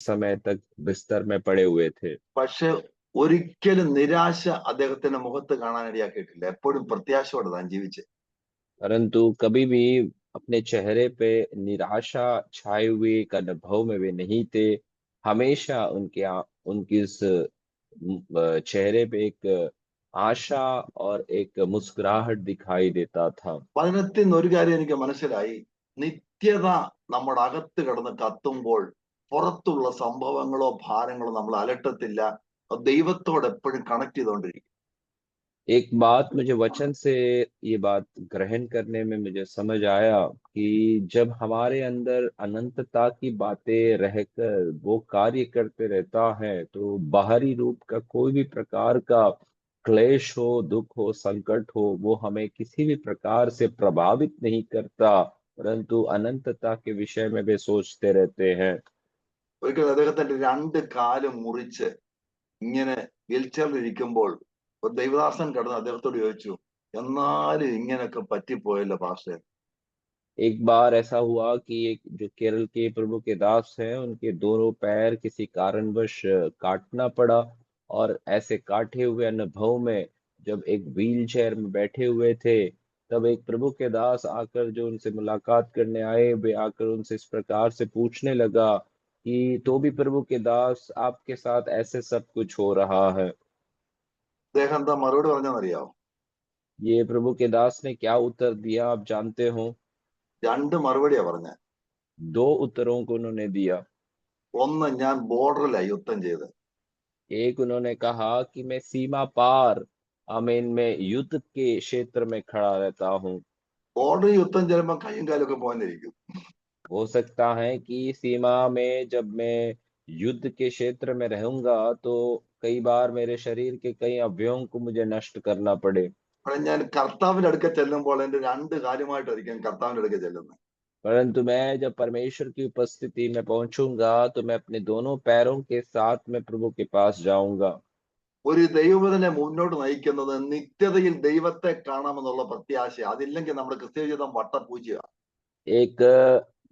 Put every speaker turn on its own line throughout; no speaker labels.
समय तक बिस्तर में पड़े हुए थे।
പക്ഷെ ഒരിക്കലും നിരാശ അദ്ദേഹത്തിന്റെ മുഖത്ത് കാണാനിടയാക്കിയിട്ടില്ല. എപ്പോഴും പ്രത്യാശയോടെ താൻ ജീവിച്ച്.
परंतु कभी भी अपने चेहरे पे निराशा छाए हुए एक अनुभव में वे नहीं थे। हमेशा उनकी इस चेहरे पे एक आशा और एक मुस्कुराहट दिखाई देता था।
വചനത്തിൽ നിന്ന് ഒരു കാര്യം എനിക്ക് മനസ്സിലായി. നിത്യത നമ്മുടെ അകത്ത് കിടന്ന് കത്തുമ്പോൾ പുറത്തുള്ള സംഭവങ്ങളോ ഭാരങ്ങളോ നമ്മൾ അലട്ടത്തില്ല. ദൈവത്തോട് എപ്പോഴും കണക്ട് ചെയ്തുകൊണ്ടിരിക്കും.
एक बात मुझे वचन से ये बात ग्रहण करने में मुझे समझ आया कि जब हमारे अंदर अनंतता की बातें रहकर वो कार्य करते रहता है तो बाहरी रूप का कोई भी प्रकार का क्लेश हो, दुख हो, संकट हो, वो हमें किसी भी प्रकार से प्रभावित नहीं करता, परंतु अनंतता के विषय में वे सोचते रहते हैं।
ഒരിക്കൽ അദ്ദേഹത്തിന്റെ രണ്ട് കാലും മുറിച്ച് ഇങ്ങനെ വീൽ ചെയറിൽ ഇരിക്കുമ്പോൾ ഒരു ദൈവദാസൻ കിടന്ന് അദ്ദേഹത്തോട് ചോദിച്ചു, എന്നാലും ഇങ്ങനെയൊക്കെ പറ്റിപ്പോയല്ലോ പാസ്റ്റർ.
एक बार ऐसा हुआ कि एक जो केरल के प्रभु के दास हैं, उनके दोनों पैर किसी कारणवश काटना पड़ा, और ऐसे काटे हुए अनुभव में जब एक व्हील चेयर में बैठे हुए थे, तब एक प्रभु के दास आकर जो उनसे मुलाकात करने आए, वे आकर उनसे इस प्रकार से पूछने लगा कि तो भी प्रभु के दास आपके साथ ऐसे सब कुछ हो रहा है।
അദ്ദേഹം എന്താ മറുപടി പറഞ്ഞെന്നറിയാമോ?
ये प्रभु के दास ने क्या उत्तर दिया आप जानते हो?
രണ്ട് മറുപടിയാ പറഞ്ഞത്.
दो उत्तरों को उन्होंने दिया।
ഒന്ന്, ഞാൻ ബോർഡറിലാണ് യുദ്ധം ചെയ്ത്.
एक उन्होंने कहा कि मैं सीमा पार आमीन में युद्ध के क्षेत्र में खड़ा रहता हूँ।
ബോർഡറിൽ യുദ്ധം ചെയ്യുമ്പോൾ കൈയും കാലും ഒക്കെ പോകാനിരിക്കും.
हो सकता है कि सीमा में जब मैं युद्ध के क्षेत्र में रहूंगा तो कई बार मेरे शरीर के कई अवयवों को मुझे नष्ट करना पड़े,
അവിടെ ഞാൻ കർത്താവിന്റെ അടുക്ക ചെല്ലുമ്പോൾ എന്റെ രണ്ട് കാലുമായിട്ടായിരിക്കും കർത്താവിന്റെ അടുക്ക ചെല്ലുന്നത്.
परंतु मैं जब परमेश्वर की उपस्थिति में पहुंचूंगा तो मैं अपने दोनों पैरों के साथ में प्रभु के पास जाऊंगा।
ഒരു ദൈവത്തിനെ മുന്നോട്ട് നയിക്കുന്നത് നിത്യതയിൽ ദൈവത്തെ കാണാമെന്നുള്ള പ്രത്യാശ. അതില്ലെങ്കിൽ നമ്മുടെ ക്രിസ്തീയ ജീവിതം വട്ടപൂജ്യ.
एक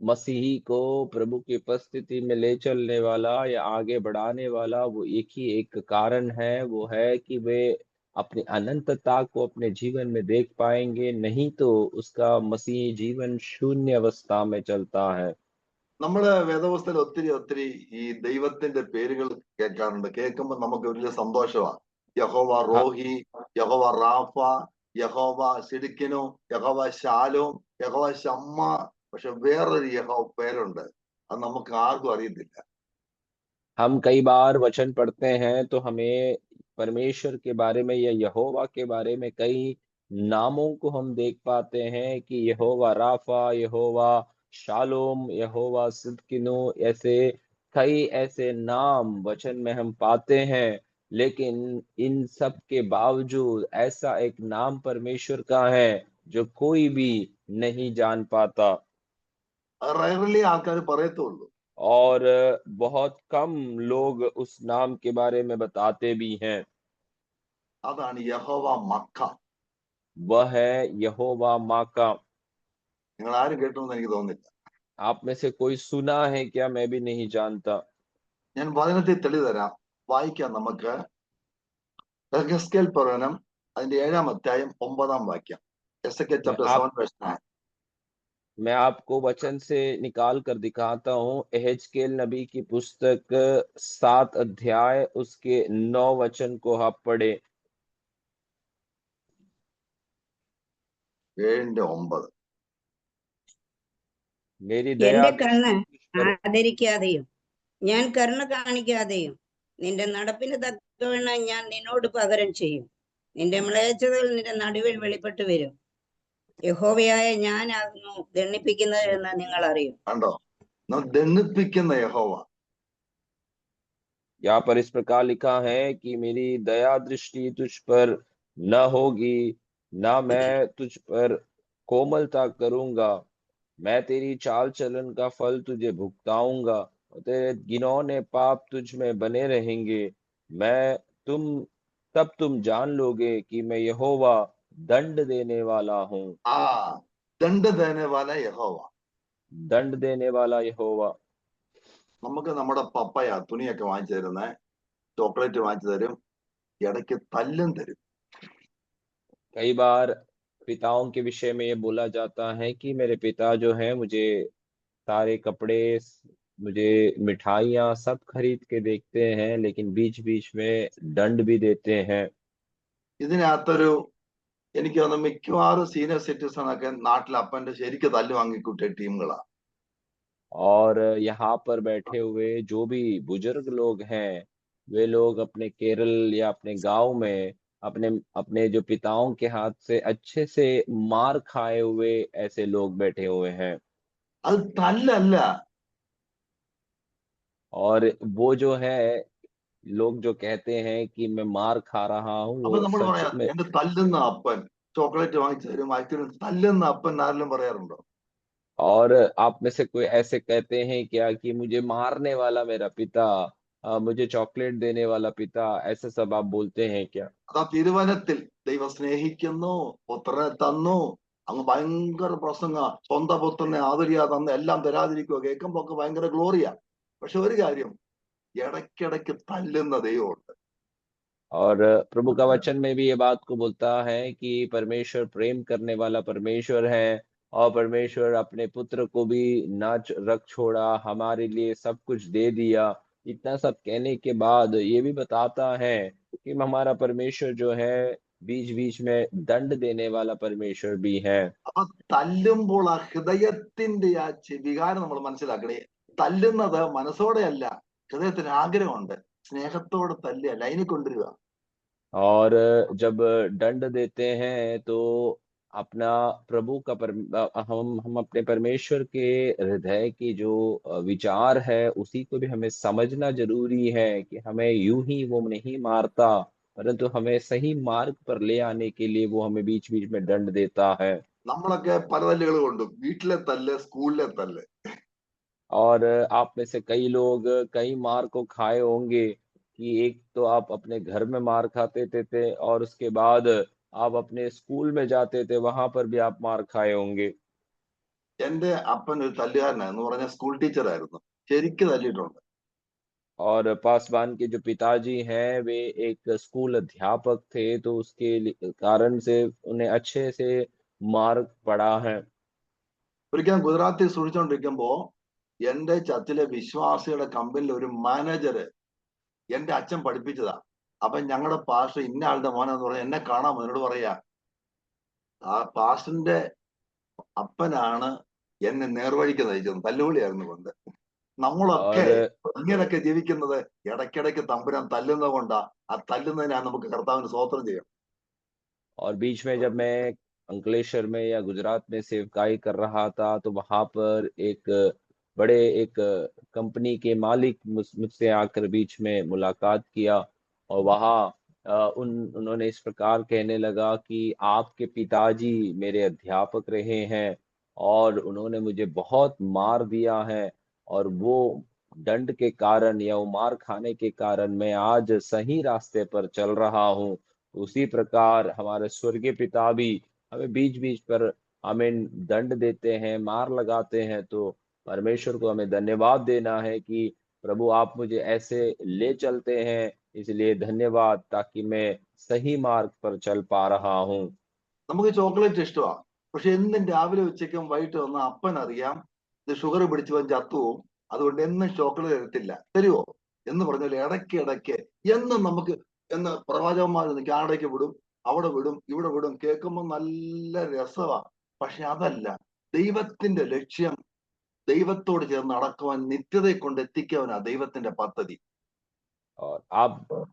मसीही को प्रभु की उपस्थिति में ले चलने वाला या आगे बढ़ाने वाला वो एक ही एक कारण है, वो है कि वे अपनी अनंतता को अपने जीवन में देख पाएंगे, नहीं तो उसका मसीही जीवन शून्य अवस्था में चलता है।
നമ്മുടെ വേദപുസ്തകത്തിൽ ഒത്തിരി ഒത്തിരി ഈ ദൈവത്തിന്റെ പേരുകൾ കേൾക്കാറുണ്ട്. കേൾക്കുമ്പോൾ നമുക്ക് വലിയ സന്തോഷമാണ്. യഹോവ
हाँ,
റോഹി, യഹോവ റാഫ, യഹോവ സിഡിക്കിനു, യഹോവ ശാലോം, യഹോവ ശമ്മ. പക്ഷെ വേറൊരു യഹോവ പേരുണ്ട്, അത് നമുക്ക് ആർക്കും അറിയത്തില്ല.
हम कई बार वचन पढ़ते हैं तो हमें परमेश्वर के बारे में या यहोवा के बारे में कई नामों को हम देख पाते हैं कि यहोवा राफा, यहोवा शालोम, यहोवा सिदकिनो, ऐसे कई ऐसे नाम वचन में हम पाते हैं। लेकिन इन सब के बावजूद ऐसा एक नाम परमेश्वर का है जो कोई भी नहीं जान पाता,
റയർലി ആൾക്കാർ പറയത്തുള്ളൂ.
और बहुत कम लोग उस नाम के बारे में बताते भी हैं।
അതാണ് യഹോവ മക്ക.
वह है यहोवा माका।
നിങ്ങൾ ആരും കേട്ടോന്ന് എനിക്ക് തോന്നുന്നില്ല.
आप में से कोई सुना है क्या? मैं भी नहीं जानता।
ഞാൻ വചനത്തിൽ തെളിവ് തരാം. വായിക്കാം നമുക്ക്. യെഹെസ്കേൽ പ്രവചനം അതിന്റെ 7-ാം അധ്യായം 9-ാം വാക്യം. യെഹെസ്കേൽ
मैं
ചാപ്റ്റർ
आप
7 verse 9.
मैं आपको वचन से निकाल कर दिखाता हूँ। एहेजकेल नबी की पुस्तक 7 अध्याय उसके 9 वचन को आप पढ़े।
7-9.
मेरी दया
എന്റെ കണ്ണ്
दृष्टि तुझ पर।
ആദരിക്കാതെയും ഞാൻ കരുണ കാണിക്കാതെയും നിന്റെ നടപ്പിന് തക്കവണ്ണം ഞാൻ നിന്നോട് പകരം ചെയ്യും. നിന്റെ മ്ലേച്ഛതകൾ നിന്റെ നടുവിൽ വെളിപ്പെട്ടു വരും. യഹോവയായ ഞാനാകുന്നു ദണ്ഡിപ്പിക്കുന്നത് എന്ന് നിങ്ങൾ അറിയും.
കണ്ടോ? ദണ്ഡിപ്പിക്കുന്ന യഹോവ.
यहाँ पर इस प्रकार लिखा है कि मेरी दया दृष्टि तुझ पर न होगी, ना मैं तुझ पर कोमलता करूंगा। मैं तेरी चाल चलन का फल तुझे भुगताऊंगा और तेरे घिनौने पाप तुझ में बने रहेंगे। मैं तुम तब तुम जान लोगे कि मैं यहोवा दंड देने वाला हूँ।
ആ ദണ്ഡ് ദേനെ വാല യഹോവ.
दंड देने वाला यहोवा।
നമുക്ക് നമ്മുടെ പപ്പയ തുണിയൊക്കെ വാങ്ങിച്ചു തരുന്നേ, ചോക്ലേറ്റ് വാങ്ങിച്ചു തരും, ഇടയ്ക്ക് തല്ലും തരും.
कई बार पिताओं के विषय में ये बोला जाता है कि मेरे पिता जो हैं मुझे सारे कपड़े, मुझे मिठाइयाँ सब खरीद के देखते हैं, लेकिन बीच-बीच में दंड भी देते हैं।
ഇതിനകത്തൊരു എനിക്ക് തോന്നുന്നു മിക്കവാറും സീനിയർ സിറ്റിസൺ ഒക്കെ നാട്ടിൽ അപ്പന്റെ ശരിക്ക് തല്ല് വാങ്ങിക്കൂട്ടിയ ടീമുകളാ.
और यहाँ पर बैठे हुए जो भी बुजुर्ग लोग हैं, वे लोग अपने केरल या अपने गाँव में अपने अपने जो पिताओं के हाथ से अच्छे से मार खाए हुए ऐसे लोग बैठे हुए हैं।
അത് തല്ലല്ല.
और वो जो है, लोग जो कहते हैं कि मैं मार खा रहा हूँ,
അപ്പൊ
वो
നമ്മൾ
सच
പറയാ
में।
എന്റെ തല്ലുന്ന അപ്പൻ ചോക്ലേറ്റ് വാങ്ങിച്ചു തരും, ഐസ്ക്രീം. തല്ലുന്ന അപ്പൻ ആരെങ്കിലും പറയാറുണ്ടോ?
और आप में से कोई ऐसे कहते हैं क्या कि मुझे मारने वाला मेरा पिता, मुझे चॉकलेट देने वाला पिता, ऐसे सब आप बोलते हैं क्या?
അതാ തിരുവനത്തിൽ ദൈവം സ്നേഹിക്കുന്നു, പുത്രനെ തന്നു, അങ്ങ് ഭയങ്കര പ്രസംഗ, സ്വന്തം പുത്രനെ ആദരിയാ തന്ന് എല്ലാം തരാതിരിക്കുക, കേൾക്കുമ്പോ ഒക്കെ ഭയങ്കര ഗ്ലോറിയാ. പക്ഷെ ഒരു കാര്യം, ഇടയ്ക്കിടയ്ക്ക് തല്ലുന്ന ദൈവമുണ്ട്.
और प्रभु का वचन में भी ये बात को बोलता है कि परमेश्वर प्रेम करने वाला परमेश्वर है, और परमेश्वर अपने पुत्र को भी ना रख छोड़ा, हमारे लिए सब कुछ दे दिया। इतना सब कहने के बाद ये भी बताता है कि हमारा परमेश्वर जो है बीच-बीच में दंड देने वाला परमेश्वर भी है।
അപ്പൊ തല്ലുമ്പോൾ ആ ഹൃദയത്തിന്റെ ആ വികാരം നമ്മൾ മനസ്സിലാക്കണേ. തല്ലുന്നത് മനസ്സോടെയല്ല, ഹൃദയത്തിന് ആഗ്രഹമുണ്ട്, സ്നേഹത്തോടെ തല്ലുക, ലൈനിൽ കൊണ്ടുവരിക.
और जब दंड देते हैं तो अपना प्रभु का हम अपने परमेश्वर के हृदय की जो विचार है उसी को भी हमें समझना ज़रूरी है कि हमें यूँ ही वो नहीं मारता, परंतु हमें सही मार्ग पर ले आने के लिए वो हमें बीच-बीच में दंड देता है।
നമ്മളൊക്കെ പല തല്ലുകൾ കൊണ്ടു, വീട്ടിലെ तल्ले, स्कूलिലെ तल्ले.
और आप में से कई लोग कई मार को खाए होंगे कि एक तो आप अपने घर में मार खाते थे और उसके बाद आप अपने स्कूल में जाते थे, वहाँ पर भी आप मार खाए होंगे।
എന്റെ അപ്പൻ ഒരു തല്ലുകാരനാണ് എന്ന് പറഞ്ഞ സ്കൂൾ ടീച്ചർ ആയിരുന്നു, ശരിക്ക് तल्लिട്ടുണ്ട്.
और पासवान के जो पिताजी हैं, वे एक स्कूल अध्यापक थे, तो उसके कारण से उन्हें अच्छे से मार पड़ा है।
ഒരിക്കൽ ഗുജറാത്തിൽ സൂക്ഷിച്ചുകൊണ്ടിരിക്കുമ്പോ എന്റെ ചർച്ചിലെ വിശ്വാസിയുടെ കമ്പനിയിലെ ഒരു മാനേജര് എന്റെ അച്ഛൻ പഠിപ്പിച്ചതാ. അപ്പൊ ഞങ്ങളുടെ പാസ്റ്റർ ഇന്ന ആളുടെ മോനെന്ന് പറഞ്ഞ എന്നെ കാണാൻ എന്നോട് പറയാ, ആ പാസ്റ്ററിന്റെ അപ്പനാണ് എന്നെ നേർവഴിക്ക് നയിച്ചത്. തല്ലുപൊളിയായിരുന്നു കൊണ്ട്. നമ്മളൊക്കെ
और
ഇങ്ങനൊക്കെ ജീവിക്കുന്നത് ഇടയ്ക്കിടയ്ക്ക് തമ്പുരാൻ തല്ലുന്നത് കൊണ്ടാ. ആ തല്ലുന്നതിനാണ് നമുക്ക് കർത്താവിന് സ്വോത്രം ചെയ്യാം.
और बीच में जब मैं अंकलेश्वर में या गुजरात में सेवकाई कर रहा था, तो वहाँ पर एक कंपनी के मालिक मुझसे आकर बीच में मुलाकात किया, और वहाँ उन्होंने इस प्रकार कहने लगा कि आपके पिताजी मेरे अध्यापक रहे हैं और उन्होंने मुझे बहुत मार दिया है, और वो दंड के कारण या वो मार खाने के कारण मैं आज सही रास्ते पर चल रहा हूँ। उसी प्रकार हमारे स्वर्गीय पिता भी हमें बीच-बीच पर हमें दंड देते हैं, मार लगाते हैं, तो परमेश्वर को हमें धन्यवाद देना है कि प्रभु आप मुझे ऐसे ले चलते हैं, इसलिए धन्यवाद, ताकि मैं सही मार्ग पर चल पा रहा हूँ।
നമുക്ക് ചോക്ലേറ്റ് ഇഷ്ടമാ. പക്ഷെ എന്നും രാവിലെ ഉച്ചയ്ക്കും വൈകിട്ട് വന്ന അപ്പൻ അറിയാം ഇത് ഷുഗർ പിടിച്ചവൻ ചത്തുവും, അതുകൊണ്ട് എന്നും ചോക്ലേറ്റ് തരത്തില്ല. തരുവോ എന്ന് പറഞ്ഞാൽ ഇടയ്ക്ക് ഇടയ്ക്ക് എന്നും നമുക്ക് എന്ന് പ്രവാചകന്മാർ കാനഡയ്ക്ക് വിടും, അവിടെ വിടും, ഇവിടെ വിടും. കേൾക്കുമ്പോൾ നല്ല രസമാ. പക്ഷെ അതല്ല ദൈവത്തിന്റെ ലക്ഷ്യം. ദൈവത്തോട് ചേർന്ന് നടക്കുവാൻ, നിത്യതയെ കൊണ്ട് എത്തിക്കുവാനാ ദൈവത്തിന്റെ പദ്ധതി.
और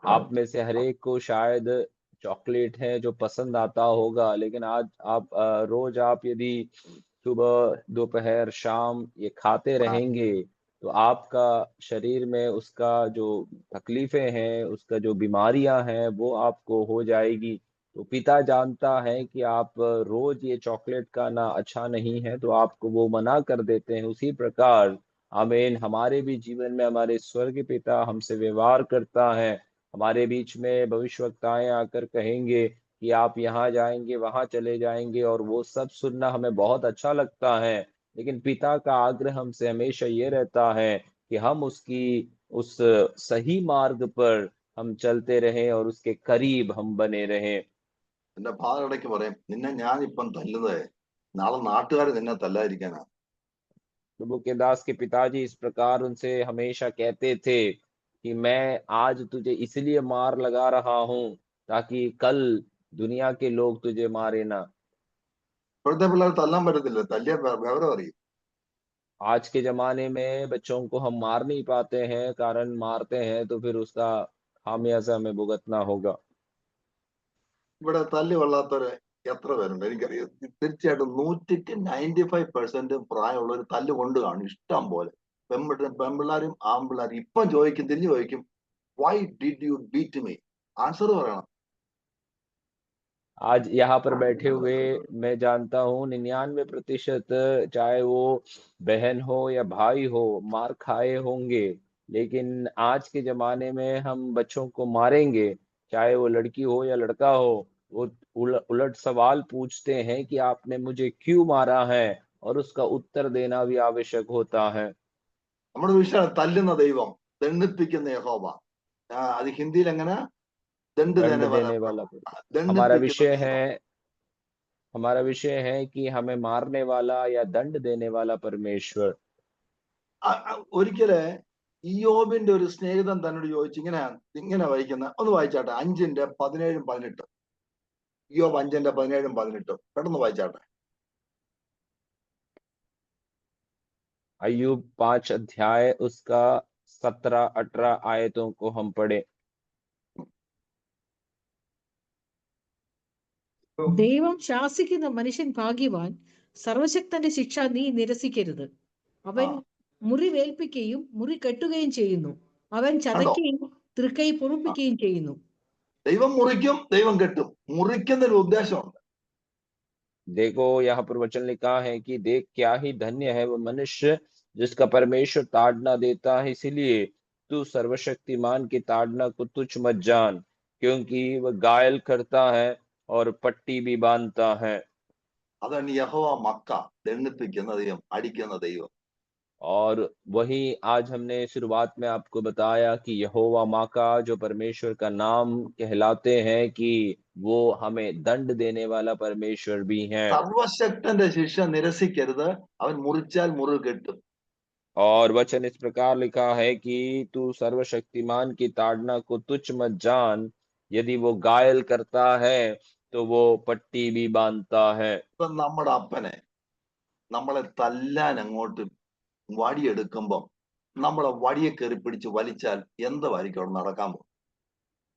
आप में से हर एक को शायद चॉकलेट है जो पसंद आता होगा, लेकिन आज आप रोज़ आप यदि सुबह, दोपहर, शाम ये खाते रहेंगे, तो आपका शरीर में उसका जो तकलीफ़ें हैं, उसका जो बीमारियाँ हैं, वो आपको हो जाएगी। तो पिता जानता है कि आप रोज़ ये चॉकलेट खाना अच्छा नहीं है, तो आपको वो मना कर देते हैं। उसी प्रकार आमीन, हमारे भी जीवन में हमारे स्वर्गीय पिता हमसे व्यवहार करता है। हमारे बीच में भविष्यवक्ताएँ आकर कहेंगे कि आप यहाँ जाएँगे, वहाँ चले जाएँगे, और वो सब सुनना हमें बहुत अच्छा लगता है। लेकिन पिता का आग्रह हमसे हमेशा ये रहता है कि हम उसकी उस सही मार्ग पर हम चलते रहें और उसके करीब हम बने रहें।
എന്റെ ഫാദർ ഇടയ്ക്ക് പറയും, നിന്നെ ഞാൻ ഇപ്പം തല്ലുന്നത് നാളെ നാട്ടുകാർ നിന്നെ തല്ലാതിരിക്കാനാ.
प्रभु के दास के पिताजी इस प्रकार उनसे हमेशा कहते थे कि मैं आज तुझे इसलिए मार लगा रहा हूं ताकि कल दुनिया के लोग तुझे मारे ना।
ഇപ്പോഴത്തെ പിള്ളേർ തല്ലാൻ പറ്റത്തില്ല, തല്ലിയ വിവരം അറിയും.
आज के जमाने में बच्चों को हम मार नहीं पाते हैं, कारण मारते हैं तो फिर उसका खामियाजा हमें भुगतना होगा।
ഇവിടെ തല്ല് കൊള്ളാത്തവര് എത്ര പേരുണ്ട് എനിക്കറിയാം. തീർച്ചയായിട്ടും 95% പ്രായമുള്ളവർ തല്ല് കൊണ്ട് കാണും ഇഷ്ടം പോലെ. പെൺപിള്ളാരും ആൺപിള്ളാരും ഇപ്പം ചോദിക്കും, തിരിഞ്ഞു ചോദിക്കും, why did you beat me? Answer പറയണം.
आज यहाँ पर बैठे हुए मैं जानता हूँ 99% चाहे वो बहन हो या भाई हो मार खाए होंगे, लेकिन आज के जमाने में हम बच्चों को मारेंगे, चाहे वो लड़की हो या लड़का हो, वो उलट सवाल पूछते हैं कि आपने मुझे क्यों मारा है, और उसका उत्तर देना भी आवश्यक होता है।
നമ്മുടെ വിഷയം തല്ലുന്ന ദൈവം, ദണ്ഡിപ്പിക്കുന്ന യഹോവ. അത് ഹിന്ദിയിൽ എങ്ങനെ? ദണ്ഡ്
दंड
ദേനെ വാല
देने वाला
പ്രഭു.
प्रभु। हमारा
ദണ്ഡിപ്പിക്കുന്ന
विषय है
ദൈവം.
हमारा विषय है कि हमें मारने वाला या दंड देने वाला परमेश्वर।
ഒരിക്കല് ഇയ്യോബിന്റെ ഒരു സ്നേഹിതൻ തന്നോട് ചോദിച്ചു, ഇങ്ങനെ ഇങ്ങനെ വായിക്കുന്ന ഒന്ന് വായിച്ചാട്ടെ, 5:17-18. ഇയ്യോബ് 5:17-18 പെട്ടെന്ന് വായിച്ചാട്ടെ.
अय्यूब 5 अध्याय उसका 17-18 आयतों को हम पढ़े।
ദൈവം ശാസിക്കുന്ന മനുഷ്യൻ ഭാഗ്യവാൻ. സർവശക്തന്റെ ശിക്ഷ നീ നിരസിക്കരുത്. അവൻ മുറിവേൽപ്പിക്കുകയും മുറി കെട്ടുകയും ചെയ്യുന്നു. അവൻ ചതയ്ക്കുകയും തൃക്കൈ പൊറുപ്പിക്കുകയും ചെയ്യുന്നു.
ദൈവം മുറിക്കും, ദൈവം കെട്ടും. മുറിക്കുന്നൊരു ഉദ്ദേശമുണ്ട്.
देखो यहाँ पर वचन लिखा है कि देख क्या ही धन्य है वो मनुष्य जिसका परमेश्वर ताड़ना देता है, इसीलिए तू सर्वशक्तिमान की ताड़ना को तुच्छ मत जान, क्योंकि वह घायल करता है और पट्टी भी बांधता है।
അതാണ് യഹോവ മക്ക, ദണ്ഡിപ്പിക്കുന്ന ദൈവം, അടിക്കുന്ന ദൈവം.
और वही आज हमने शुरुआत में आपको बताया कि यहोवा माका जो परमेश्वर का नाम कहलाते हैं कि वो हमें दंड देने वाला परमेश्वर भी है।
സർവശക്തന്റെ ശിക്ഷ നിരസിക്കരുത്, അവൻ മുറിച്ചാൽ മുറിവ് കെട്ടും.
और वचन इस प्रकार लिखा है कि तू सर्वशक्तिमान की ताड़ना को तुच्छ मत जान, यदि वो घायल करता है तो वो पट्टी भी बांधता है।
ഇപ്പൊ നമ്മുടെ അപ്പനെ നമ്മളെ തല്ലാൻ അങ്ങോട്ട് വടിയെടുക്കുമ്പം നമ്മളെ വടിയെ കയറി പിടിച്ച് വലിച്ചാൽ എന്തായിരിക്കും അവിടെ നടക്കാൻ പോകും?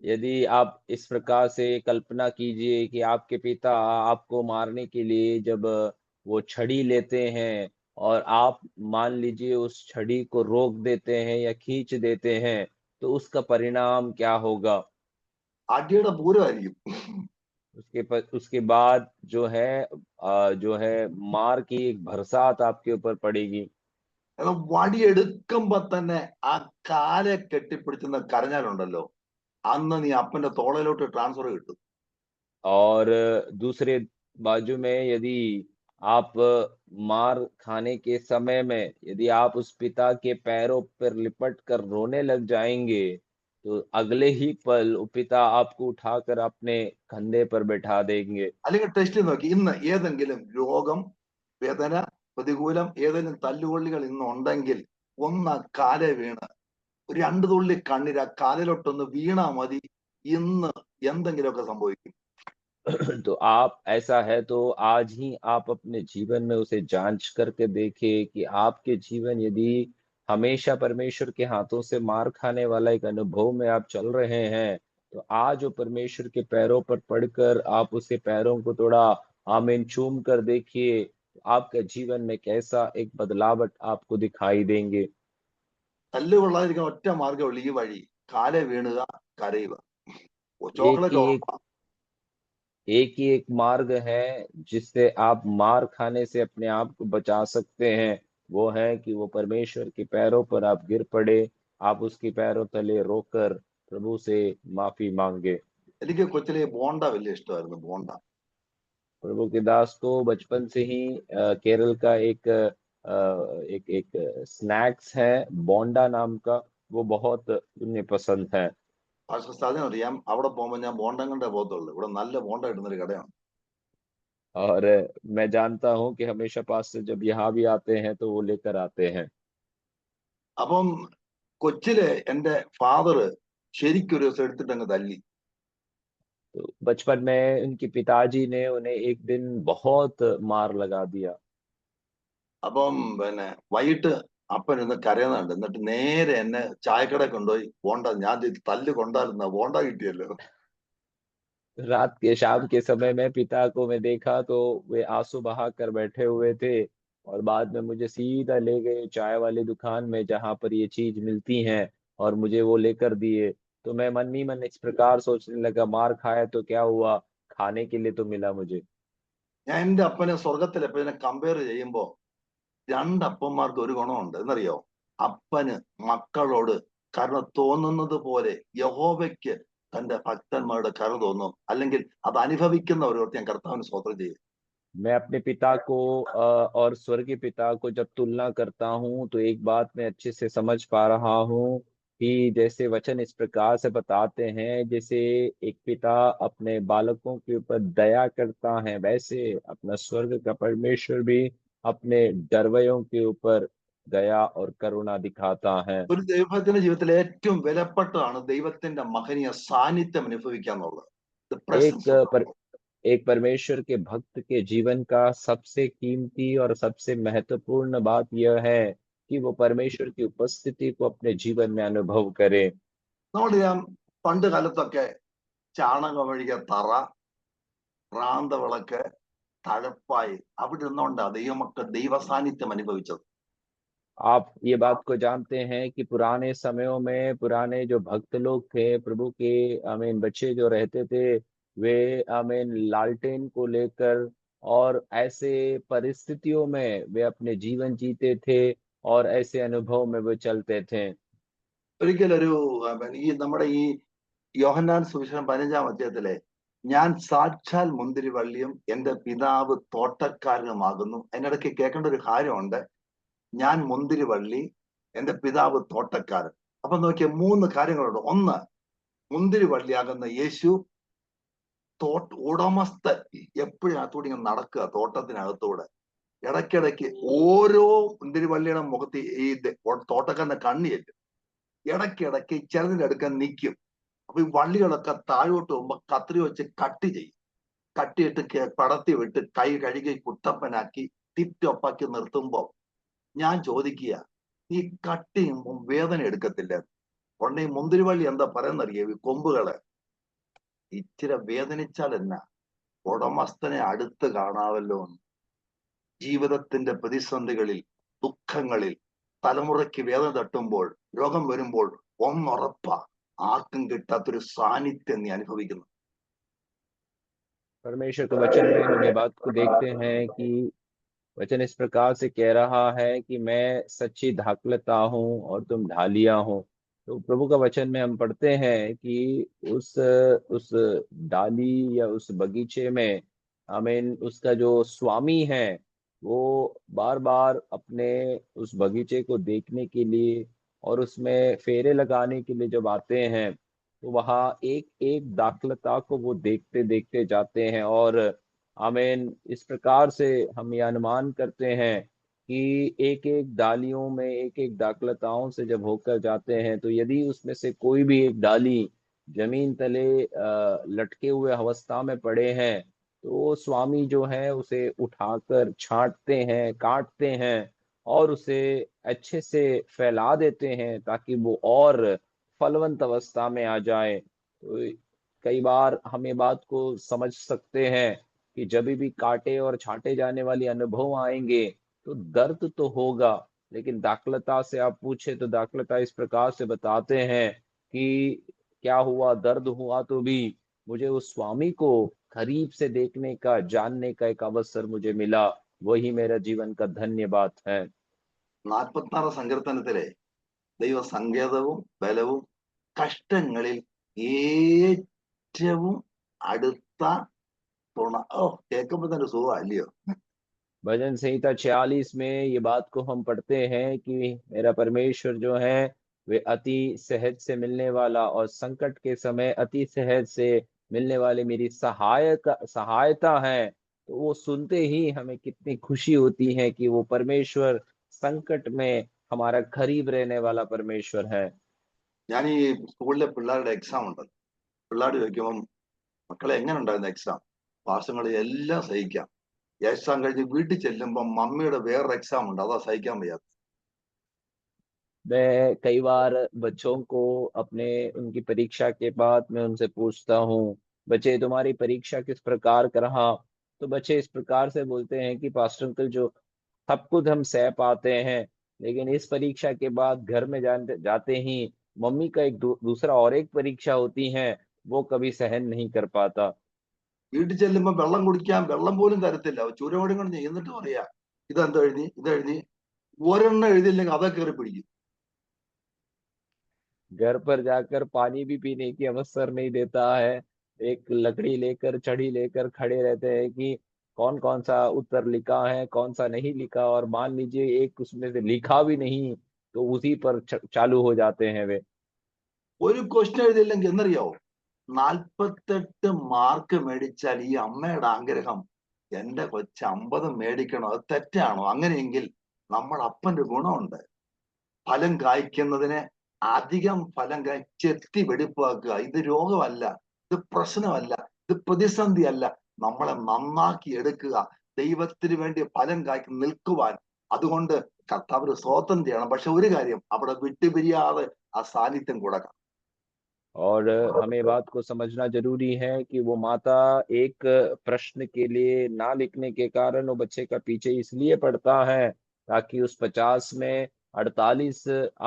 यदि आप इस प्रकार से कल्पना कीजिए कि आपके पिता आपको मारने के लिए जब वो छड़ी लेते हैं और आप मान लीजिए उस छड़ी को रोक देते हैं या खींच देते हैं, तो उसका परिणाम क्या होगा?
അടിയുടെ പൂരമായിരിക്കും.
उसके बाद जो है मार की एक बरसात आपके ऊपर पड़ेगी।
വടിയെടുക്കുമ്പോ തന്നെ ആ കാലെ കെട്ടിപ്പിടിച്ചെന്ന് കരഞ്ഞാലുണ്ടല്ലോ, അന്ന് നീ അപ്പന്റെ തോളയിലോട്ട് ട്രാൻസ്ഫർ കിട്ടും.
और दूसरे बाजू में यदि आप मार खाने के समय में यदि आप उस पिता के पैरों पर लिपट कर रोने लग जाएंगे, तो अगले ही पल वो पिता आपको उठाकर अपने कंधे पर बैठा देंगे।
അല്ലെങ്കിൽ ടെസ്റ്റ് നോക്കി, ഇന്ന് ഏതെങ്കിലും രോഗം, വേദന, പ്രതികൂലം, ഏതെങ്കിലും തല്ലുകൊള്ളികൾ ഇന്ന് ഉണ്ടെങ്കിൽ ഒന്ന് കാലെ വീണ് ഒരു 2 തുള്ളി കണ്ണീര് ആ കാലിലോട്ടൊന്ന് വീണാ മതി, ഇന്ന് എന്തെങ്കിലുമൊക്കെ സംഭവിക്കും.
तो आप ऐसा है तो आज ही आप अपने जीवन में उसे जांच करके देखिए कि आपके जीवन यदि हमेशा परमेश्वर के हाथों से मार खाने वाला एक अनुभव में आप चल रहे हैं, तो आज वो परमेश्वर के पैरों पर पड़कर आप उसके पैरों को थोड़ा आमीन चूम कर देखिए, आपके जीवन में कैसा एक बदलावट आपको दिखाई देंगे।
തല്ലുകൊള്ളാതിരിക്കാൻ ഒറ്റ മാർഗ്ഗമുള്ളൂ, ഈ വഴി. കാലെ വീണുക, കരയുക.
एक
ചോക്ലേറ്റ്
ही एक
ഉറപ്പാ.
एक ही एक मार्ग है जिससे आप मार खाने से अपने आप को बचा सकते हैं, वो है कि वो परमेश्वर के पैरों पर आप गिर पड़े, आप उसके पैरों तले रोकर प्रभु से माफी मांगे।
എനിക്ക് കൊച്ചിലെ ബോണ്ട വലിയ ഇഷ്ടമായിരുന്നു, ബോണ്ട.
प्रभु के दास को बचपन से ही केरल का एक एक एक स्नैक्स है बोंडा नाम का, वो बहुत उन्हें पसंद है।
പാസ്റ്റർ സാജൻ അറിയാം, അവിടെ പോകുമ്പോൾ ഞാൻ ബോണ്ടം കണ്ടേ പോകത്തുള്ളൂ. ഇവിടെ നല്ല ബോണ്ട കിട്ടുന്നൊരു കടയാണ്.
और मैं जानता हूँ कि हमेशा पास्टर जब यहाँ भी आते हैं तो वो लेकर आते हैं।
അപ്പം കൊച്ചിലെ എന്റെ ഫാദർ ശരിക്കും ഒരു ദിവസം എടുത്തിട്ട് അങ്ങ് തല്ലി.
तो बचपन में उनके पिताजी ने उन्हें एक दिन बहुत मार लगा दिया।
അപ്പം പിന്നെ വൈകിട്ട് അപ്പൻ ഇന്ന് കരയുന്നുണ്ട്. എന്നിട്ട് നേരെ എന്നെ ചായക്കട കൊണ്ടുപോയി ബോണ്ട, ഞാൻ തല്ല് കൊണ്ടായിരുന്ന ബോണ്ട കിട്ടിയല്ലോ.
रात के शाम के समय में पिता को मैं देखा तो वे आंसू बहा कर बैठे हुए थे, और बाद में मुझे सीधा ले गए चाय वाली दुकान में जहां पर ये चीज मिलती हैं, और मुझे वो लेकर दिए। तो मैं मन ही मन इस प्रकार सोचने लगा, मार खाया तो क्या हुआ, खाने के लिए तो मिला मुझे।
ഞാൻ എന്റെ അപ്പനെ സ്വർഗത്തിൽ എപ്പോഴും കമ്പയർ ചെയ്യുമ്പോ രണ്ടപ്പന്മാർക്ക് ഒരു ഗുണമുണ്ട് എന്നറിയോ? അപ്പന് മക്കളോട് കരുണ തോന്നുന്നത് പോലെ യഹോവയ്ക്ക് തന്റെ ഭക്തന്മാരുടെ കരുണ തോന്നും. അല്ലെങ്കിൽ അത് അനുഭവിക്കുന്നവരോട് ഞാൻ കർത്താവിന് സ്തോത്രം ചെയ്യും.
मैं अपने पिता को और स्वर्गीय पिता को जब तुलना करता हूँ तो एक बात मैं अच्छे से समझ पा रहा हूँ कि जैसे वचन इस प्रकार से बताते हैं, जैसे एक पिता अपने बालकों के ऊपर दया करता है, वैसे अपना स्वर्ग का परमेश्वर भी अपने डरवयों के ऊपर दया और करुणा दिखाता है।
ഒരു ദൈവത്തിന്റെ ജീവിതത്തിൽ ഏറ്റവും വിലപ്പെട്ടതാണ് ദൈവത്തിന്റെ മഹനീയ സാന്നിധ്യം അനുഭവിക്കുക എന്നുള്ളത്. The
एक
presence of
पर
God.
एक परमेश्वर के भक्त के जीवन का सबसे कीमती और सबसे महत्वपूर्ण बात यह है कि वो परमेश्वर की उपस्थिति को अपने जीवन में अनुभव करे।
നമ്മളറിയാം, പണ്ട് കാലത്തൊക്കെ ചാണകം ഒഴികെ തറ, റാന്തവിളക്ക്, തഴപ്പായി അവിടെ നിന്നുകൊണ്ടാ ദൈവമക്കൾ ദൈവ സാന്നിധ്യം അനുഭവിച്ചത്.
आप ये बात को जानते हैं कि पुराने समयों में पुराने जो भक्त लोग थे, प्रभु के आमीन बच्चे जो रहते थे, वे आमीन लालटेन को लेकर और ऐसे परिस्थितियों में वे अपने जीवन जीते थे, और ऐसे अनुभव में वो चलते थे।
ഒരിക്കലൊരു ഈ നമ്മുടെ ഈ യോഹന്നാൻ സുവിശേഷം 15-ാം അധ്യായത്തിലെ ഞാൻ സാക്ഷാൽ മുന്തിരിവള്ളിയും എന്റെ പിതാവ് തോട്ടക്കാരനുമാകുന്നു, അതിനിടയ്ക്ക് കേൾക്കേണ്ട ഒരു കാര്യമുണ്ട്. ഞാൻ മുന്തിരിവള്ളി, എന്റെ പിതാവ് തോട്ടക്കാരൻ. അപ്പൊ നോക്കിയ 3 കാര്യങ്ങളുണ്ട്. ഒന്ന്, മുന്തിരിവള്ളിയാകുന്ന യേശു ഉടമസ്ഥൻ എപ്പോഴും അകത്തൂടെ ഇങ്ങനെ നടക്കുക തോട്ടത്തിനകത്തൂടെ. ഇടയ്ക്കിടയ്ക്ക് ഓരോ മുന്തിരിവള്ളിയുടെ മുഖത്ത് ഈ തോട്ടക്കാരന്റെ കണ്ണിയല്ലും. ഇടയ്ക്കിടയ്ക്ക് ചിലതിന്റെ അടുക്കാൻ നിൽക്കും. അപ്പൊ ഈ വള്ളികളൊക്കെ താഴോട്ട് പോകുമ്പോ കത്രി വെച്ച് കട്ട് ചെയ്യും. കട്ടിയിട്ട് പടത്തി വിട്ട് കൈ കഴുകി കുട്ടപ്പനാക്കി ടിപ്ടോപ്പാക്കി നിർത്തുമ്പോ ഞാൻ ചോദിക്കുക, ഈ കട്ട് ചെയ്യുമ്പോൾ വേദന എടുക്കത്തില്ല? ഉടനെ ഈ മുന്തിരിവള്ളി എന്താ പറയുന്നറിയോ? ഈ കൊമ്പുകള് ഇച്ചിരി വേദനിച്ചാൽ എന്നാ, ഉടമസ്ഥനെ അടുത്ത് കാണാവല്ലോ. ജീവിതത്തിന്റെ പ്രതിസന്ധികളിൽ, ദുഃഖങ്ങളിൽ, തലമുറയ്ക്ക് വേദന തട്ടുമ്പോൾ, രോഗം വരുമ്പോൾ ഒന്നുറപ്പാ, ആർക്കും കിട്ടാത്തൊരു സാന്നിധ്യം നീ അനുഭവിക്കുന്നു.
परमेश्वर के वचन में हम ये बात को देखते हैं कि वचन इस प्रकार से कह रहा है कि मैं सच्ची दाखलता हूँ और तुम ढालिया हो। तो प्रभु का वचन में हम पढ़ते हैं कि उस डाली या उस बगीचे में आमीन उसका जो स्वामी है वो बार बार अपने उस बगीचे को देखने के लिए और उसमें फेरे लगाने के लिए जब आते हैं तो वहाँ एक एक दाखलता को वो देखते देखते जाते हैं। और आमीन इस प्रकार से हम ये अनुमान करते हैं कि एक एक डालियों में एक एक दाखलताओं से जब होकर जाते हैं तो यदि उसमें से कोई भी एक डाली जमीन तले लटके हुए अवस्था में पड़े हैं तो स्वामी जो है उसे उठाकर छांटते हैं, काटते हैं और उसे अच्छे से फैला देते हैं ताकि वो और फलवंत अवस्था में आ जाए। तो कई बार हम ये बात को समझ सकते हैं कि जब भी काटे और छांटे जाने वाले अनुभव आएंगे तो दर्द तो होगा, लेकिन दाखलता से आप पूछे तो दाखलता इस प्रकार से बताते हैं कि क्या हुआ, दर्द हुआ तो भी मुझे उस स्वामी को करीब से देखने का, जानने का एक अवसर मुझे मिला, वही मेरा जीवन का धन्य बात है।
46 സങ്കീർത്തനത്തിലെ ദൈവ സങ്കേതവും ബലവും കഷ്ടങ്ങളിൽ ഏറ്റവും അടുത്ത തുണ. കേൾക്കുമ്പോ തന്നെ സുഖം അല്ലയോ?
भजन संहिता 46 में ये बात को हम पढ़ते हैं कि मेरा परमेश्वर जो है वे अति सहज से मिलने वाला और संकट के समय अति सहज से मिलने वाले मेरी सहायता है। तो वो सुनते ही हमें कितनी खुशी होती है कि वो परमेश्वर संकट में हमारा करीब रहने वाला परमेश्वर है।
ഞാൻ ഈ സ്കൂളിലെ പിള്ളേരുടെ എക്സാം ഉണ്ട്. പിള്ളേർ ചോദിക്കുമ്പം മക്കളെ എങ്ങനെ ഉണ്ടായിരുന്നു എക്സാം? പാസങ്ങൾ എല്ലാം സഹിക്കാം. എക്സാം കഴിഞ്ഞ് വീട്ടിൽ ചെല്ലുമ്പം മമ്മിയുടെ വേറൊരു എക്സാം ഉണ്ട്, അതാ സഹിക്കാൻ വയ്യാത്ത.
मैं कई बार बच्चों को अपने उनकी परीक्षा के बाद मैं उनसे पूछता हूँ, बच्चे तुम्हारी परीक्षा किस प्रकार का रहा? तो बच्चे इस प्रकार से बोलते हैं कि पास्टर अंकल जो सब कुछ हम सह पाते हैं, लेकिन इस परीक्षा के बाद घर में जाते ही मम्मी का एक दूसरा और एक परीक्षा होती है, वो कभी सहन नहीं कर पाता।
വീട്ടിൽ ചെല്ലുമ്പോൾ വെള്ളം കുടിക്കാൻ വെള്ളം പോലും തരത്തില്ല. ചൂരമോടും കൊണ്ട് എന്നിട്ട് പറയാ ഇതെന്താ എഴുതി ഇതെഴുതി, ഒരെണ്ണം എഴുതിയില്ലെങ്കിൽ അതൊക്കെ കയറി പിടിക്കും.
घर पर जाकर पानी भी पीने की अवसर नहीं देता है। एक लकड़ी लेकर, छड़ी लेकर खड़े रहते हैं कि कौन-कौन सा उत्तर लिखा है, कौन सा नहीं लिखा और मान लीजिए एक उसमें से लिखा भी नहीं, तो उसी पर चालू हो जाते हैं वे।
ഒരു ക്വസ്റ്റ്യൻ എഴുതിയില്ലെങ്കിൽ എന്നറിയാവോ, 48 മാർക്ക് മേടിച്ചാൽ ഈ അമ്മയുടെ ആഗ്രഹം എന്റെ കൊച്ചു 50 മേടിക്കണോ, അത് തെറ്റാണോ? അങ്ങനെയെങ്കിൽ നമ്മുടെ അപ്പന്റെ ഗുണമുണ്ട്. ഫലം കായ്ക്കുന്നതിനെ അധികം ഫലം ചെത്തി വെടിപ്പാക്കുക. ഇത് രോഗമല്ല, ഇത് പ്രശ്നമല്ല, ഇത് പ്രതിസന്ധിയല്ല. നമ്മളെ നന്നാക്കി എടുക്കുക, ദൈവത്തിന് വേണ്ടി ഫലം കായ്ക്ക് നിൽക്കുവാൻ. അതുകൊണ്ട് കർത്താവിന് സ്തോത്രം ചെയ്യണം. പക്ഷെ ഒരു കാര്യം, അവിടെ വിട്ടുപിരിയാതെ ആ സാന്നിധ്യം കൊടുക്കണം.
और हमें बात को समझना ज़रूरी है कि वो माता एक प्रश्न के लिए ना लिखने के कारण वो बच्चे का पीछे इसलिए पड़ता है, ताकि उस 50 में 48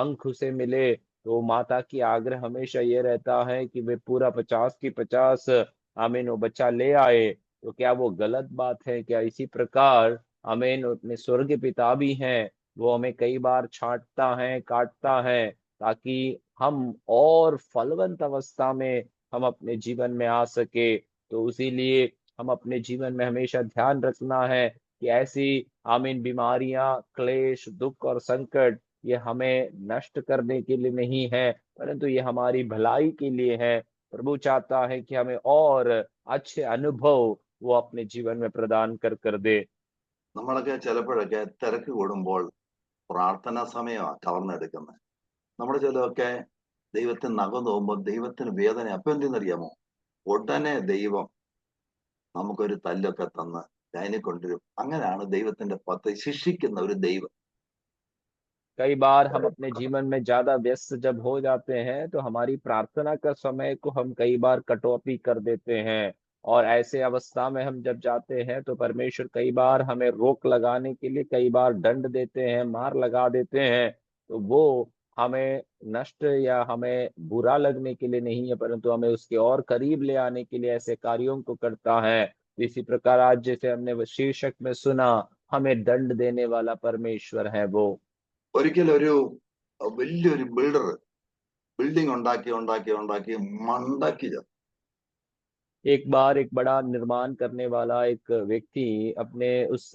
अंक उसे मिले। तो माता की आग्रह हमेशा ये रहता है कि वे पूरा 50 की 50 आमीन वो बच्चा ले आए। तो क्या वो गलत बात है? क्या इसी प्रकार आमीन अपने स्वर्गीय पिता भी हैं, वो हमें कई बार छाँटता है, काटता है, ताकि हम और फलवंत अवस्था में हम अपने जीवन में आ सके। तो इसीलिए हम अपने जीवन में हमेशा ध्यान रखना है कि ऐसी आमीन बीमारियां, क्लेश, दुख और संकट ये हमें नष्ट करने के लिए नहीं है, परंतु ये हमारी भलाई के लिए है। प्रभु चाहता है कि हमें और अच्छे अनुभव वो अपने जीवन में प्रदान कर दे।
നമ്മളൊക്കെ ചിലപ്പോഴൊക്കെ തിരക്ക് കൂടുമ്പോൾ പ്രാർത്ഥനാ സമയമാണ് കവർന്നെടുക്കുന്നത്. നമ്മുടെ ചിലതൊക്കെ ദൈവത്തിന് നഖം തോന്നുമ്പോൾ ദൈവത്തിന് വേദന. അപ്പൊ എന്തെന്നറിയാമോ, ഉടനെ ദൈവം നമുക്കൊരു തല്ലൊക്കെ തന്ന് അതിനെ കൊണ്ടുവരും. അങ്ങനെയാണ് ദൈവത്തിന്റെ പദ്ധതി, ശിക്ഷിക്കുന്ന ഒരു ദൈവം.
कई बार हम अपने जीवन में ज्यादा व्यस्त जब हो जाते हैं तो हमारी प्रार्थना का समय को हम कई बार कटौती कर देते हैं और ऐसे अवस्था में हम जब जाते हैं तो परमेश्वर कई बार हमें रोक लगाने के लिए कई बार दंड देते हैं, मार लगा देते हैं। तो वो हमें नष्ट या हमें बुरा लगने के लिए नहीं है, परंतु हमें उसके और करीब ले आने के लिए ऐसे कार्यों को करता है। इसी प्रकार आज जैसे हमने वो शीर्षक में सुना, हमें दंड देने वाला परमेश्वर है वो।
ഒരിക്കലും ഒരു വലിയൊരു ബിൽഡർ ബിൽഡിംഗ് ഉണ്ടാക്കി ഉണ്ടാക്കി ഉണ്ടാക്കി മണ്ടക്കി ചത്തു.
एक बार एक बड़ा निर्माण करने वाला एक व्यक्ति अपने उस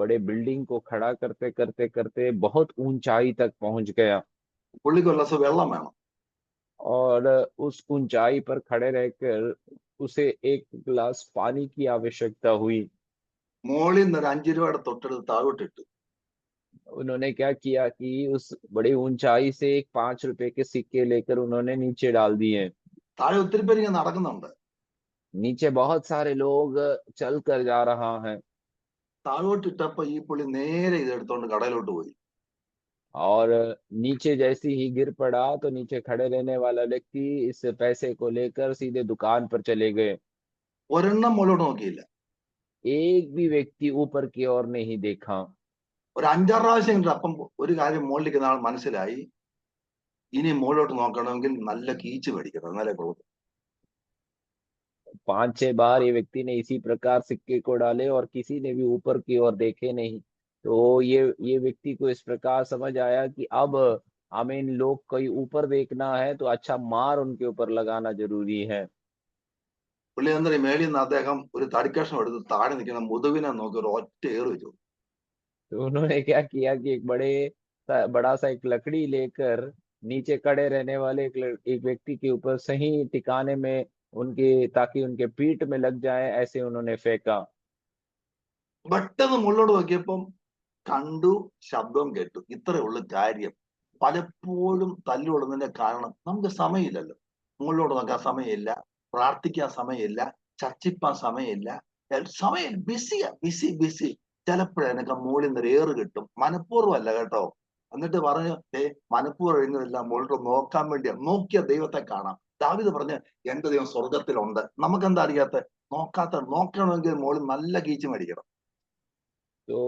बड़े बिल्डिंग को खड़ा करते करते करते बहुत ऊंचाई तक पहुंच गया
പുള്ളിക്ക് ഒരു ഗ്ലാസ് വെള്ളം വേണം.
और उस ऊंचाई पर खड़े रहकर उसे एक गिलास पानी की आवश्यकता हुई।
മോളിൽ നിന്ന് ഒരു 5 രൂപയുടെ തൊട്ടെടുത്ത് താഴോട്ടിട്ടു.
उन्होंने क्या किया कि उस बड़ी ऊंचाई से एक 5 रुपए के सिक्के लेकर उन्होंने नीचे डाल दिए।
താഴെ ഒത്തിരി പേര് ഇങ്ങനെ നടക്കുന്നുണ്ട്.
नीचे बहुत सारे लोग चल कर जा रहा है
താഴോട്ടിട്ടപ്പോ ഈ പുള്ളി നേരെ ഇതെടുത്തോണ്ട് കടയിലോട്ട് പോയി.
और नीचे जैसे ही गिर पड़ा तो नीचे खड़े रहने वाला व्यक्ति इस पैसे को लेकर सीधे दुकान पर चले गए।
ഒരെണ്ണം മുകളിലോട്ട് നോക്കിയില്ല.
एक भी व्यक्ति ऊपर की ओर नहीं देखा।
ഒരു 5-6 പ്രാവശ്യം കണ്ടു. അപ്പം ഒരു കാര്യം മുകളിലേക്ക് നാൾ മനസ്സിലായി, ഇനി മുകളിലോട്ട് നോക്കണമെങ്കിൽ നല്ല കീച്ച് മേടിക്കണം, എന്നാലേ കൊള്ളൂ.
5-6 बार ये व्यक्ति ने इसी प्रकार सिक्के को डाले और किसी ने भी ऊपर की ओर देखे नहीं। तो ये व्यक्ति को इस प्रकार समझ आया कि अब हमें इन लोग कोई ऊपर देखना है तो अच्छा मार उनके ऊपर लगाना जरूरी है।
പുള്ളി എന്താ, മേളിൽ നിന്ന് അദ്ദേഹം ഒരു തടിക്കഷ്ണം എടുത്ത് താഴെ നിൽക്കുന്ന മുതുവിനെ നോക്കി ഒരു ഒറ്റ ഏറ് വെച്ചു.
तो उन्होंने क्या किया कि एक बड़ा सा एक लकड़ी लेकर नीचे खड़े रहने वाले एक व्यक्ति के ऊपर सही टिकाने में उनके, ताकि उनके पीठ में लग जाए, ऐसे उन्होंने फेंका।
പെട്ടെന്ന് മുകളിലോട്ട് നോക്കിയപ്പം കണ്ടു, ശബ്ദവും കേട്ടു. ഇത്രയേ ഉള്ളൂ കാര്യം. പലപ്പോഴും തല്ലുകൊള്ളുന്നതിന്റെ കാരണം നമുക്ക് സമയമില്ലല്ലോ. മുകളിലോട്ട് നോക്കാൻ സമയമില്ല, പ്രാർത്ഥിക്കാൻ സമയമില്ല, ചർച്ചിപ്പാൻ സമയമില്ല, സമയം ബിസിയാ, ബിസി ബിസി. ചിലപ്പോഴെനക്ക് മുകളിൽ നിന്ന് ഒരു ഏറ് കിട്ടും, മനഃപൂർവ്വം അല്ല കേട്ടോ. എന്നിട്ട് പറഞ്ഞു, മനഃപൂർവ്വം എഴുന്നില്ല, മുകളിലോട്ട് നോക്കാൻ വേണ്ടിയാ. നോക്കിയ ദൈവത്തെ കാണാം. ദാവീദ് പറഞ്ഞ് എന്റെ ദൈവം സ്വർഗത്തിലുണ്ട്. നമുക്കെന്താ അറിയാത്ത? നോക്കണമെങ്കിൽ മുകളിൽ നല്ല കീച്ചു മേടിക്കണം.
तो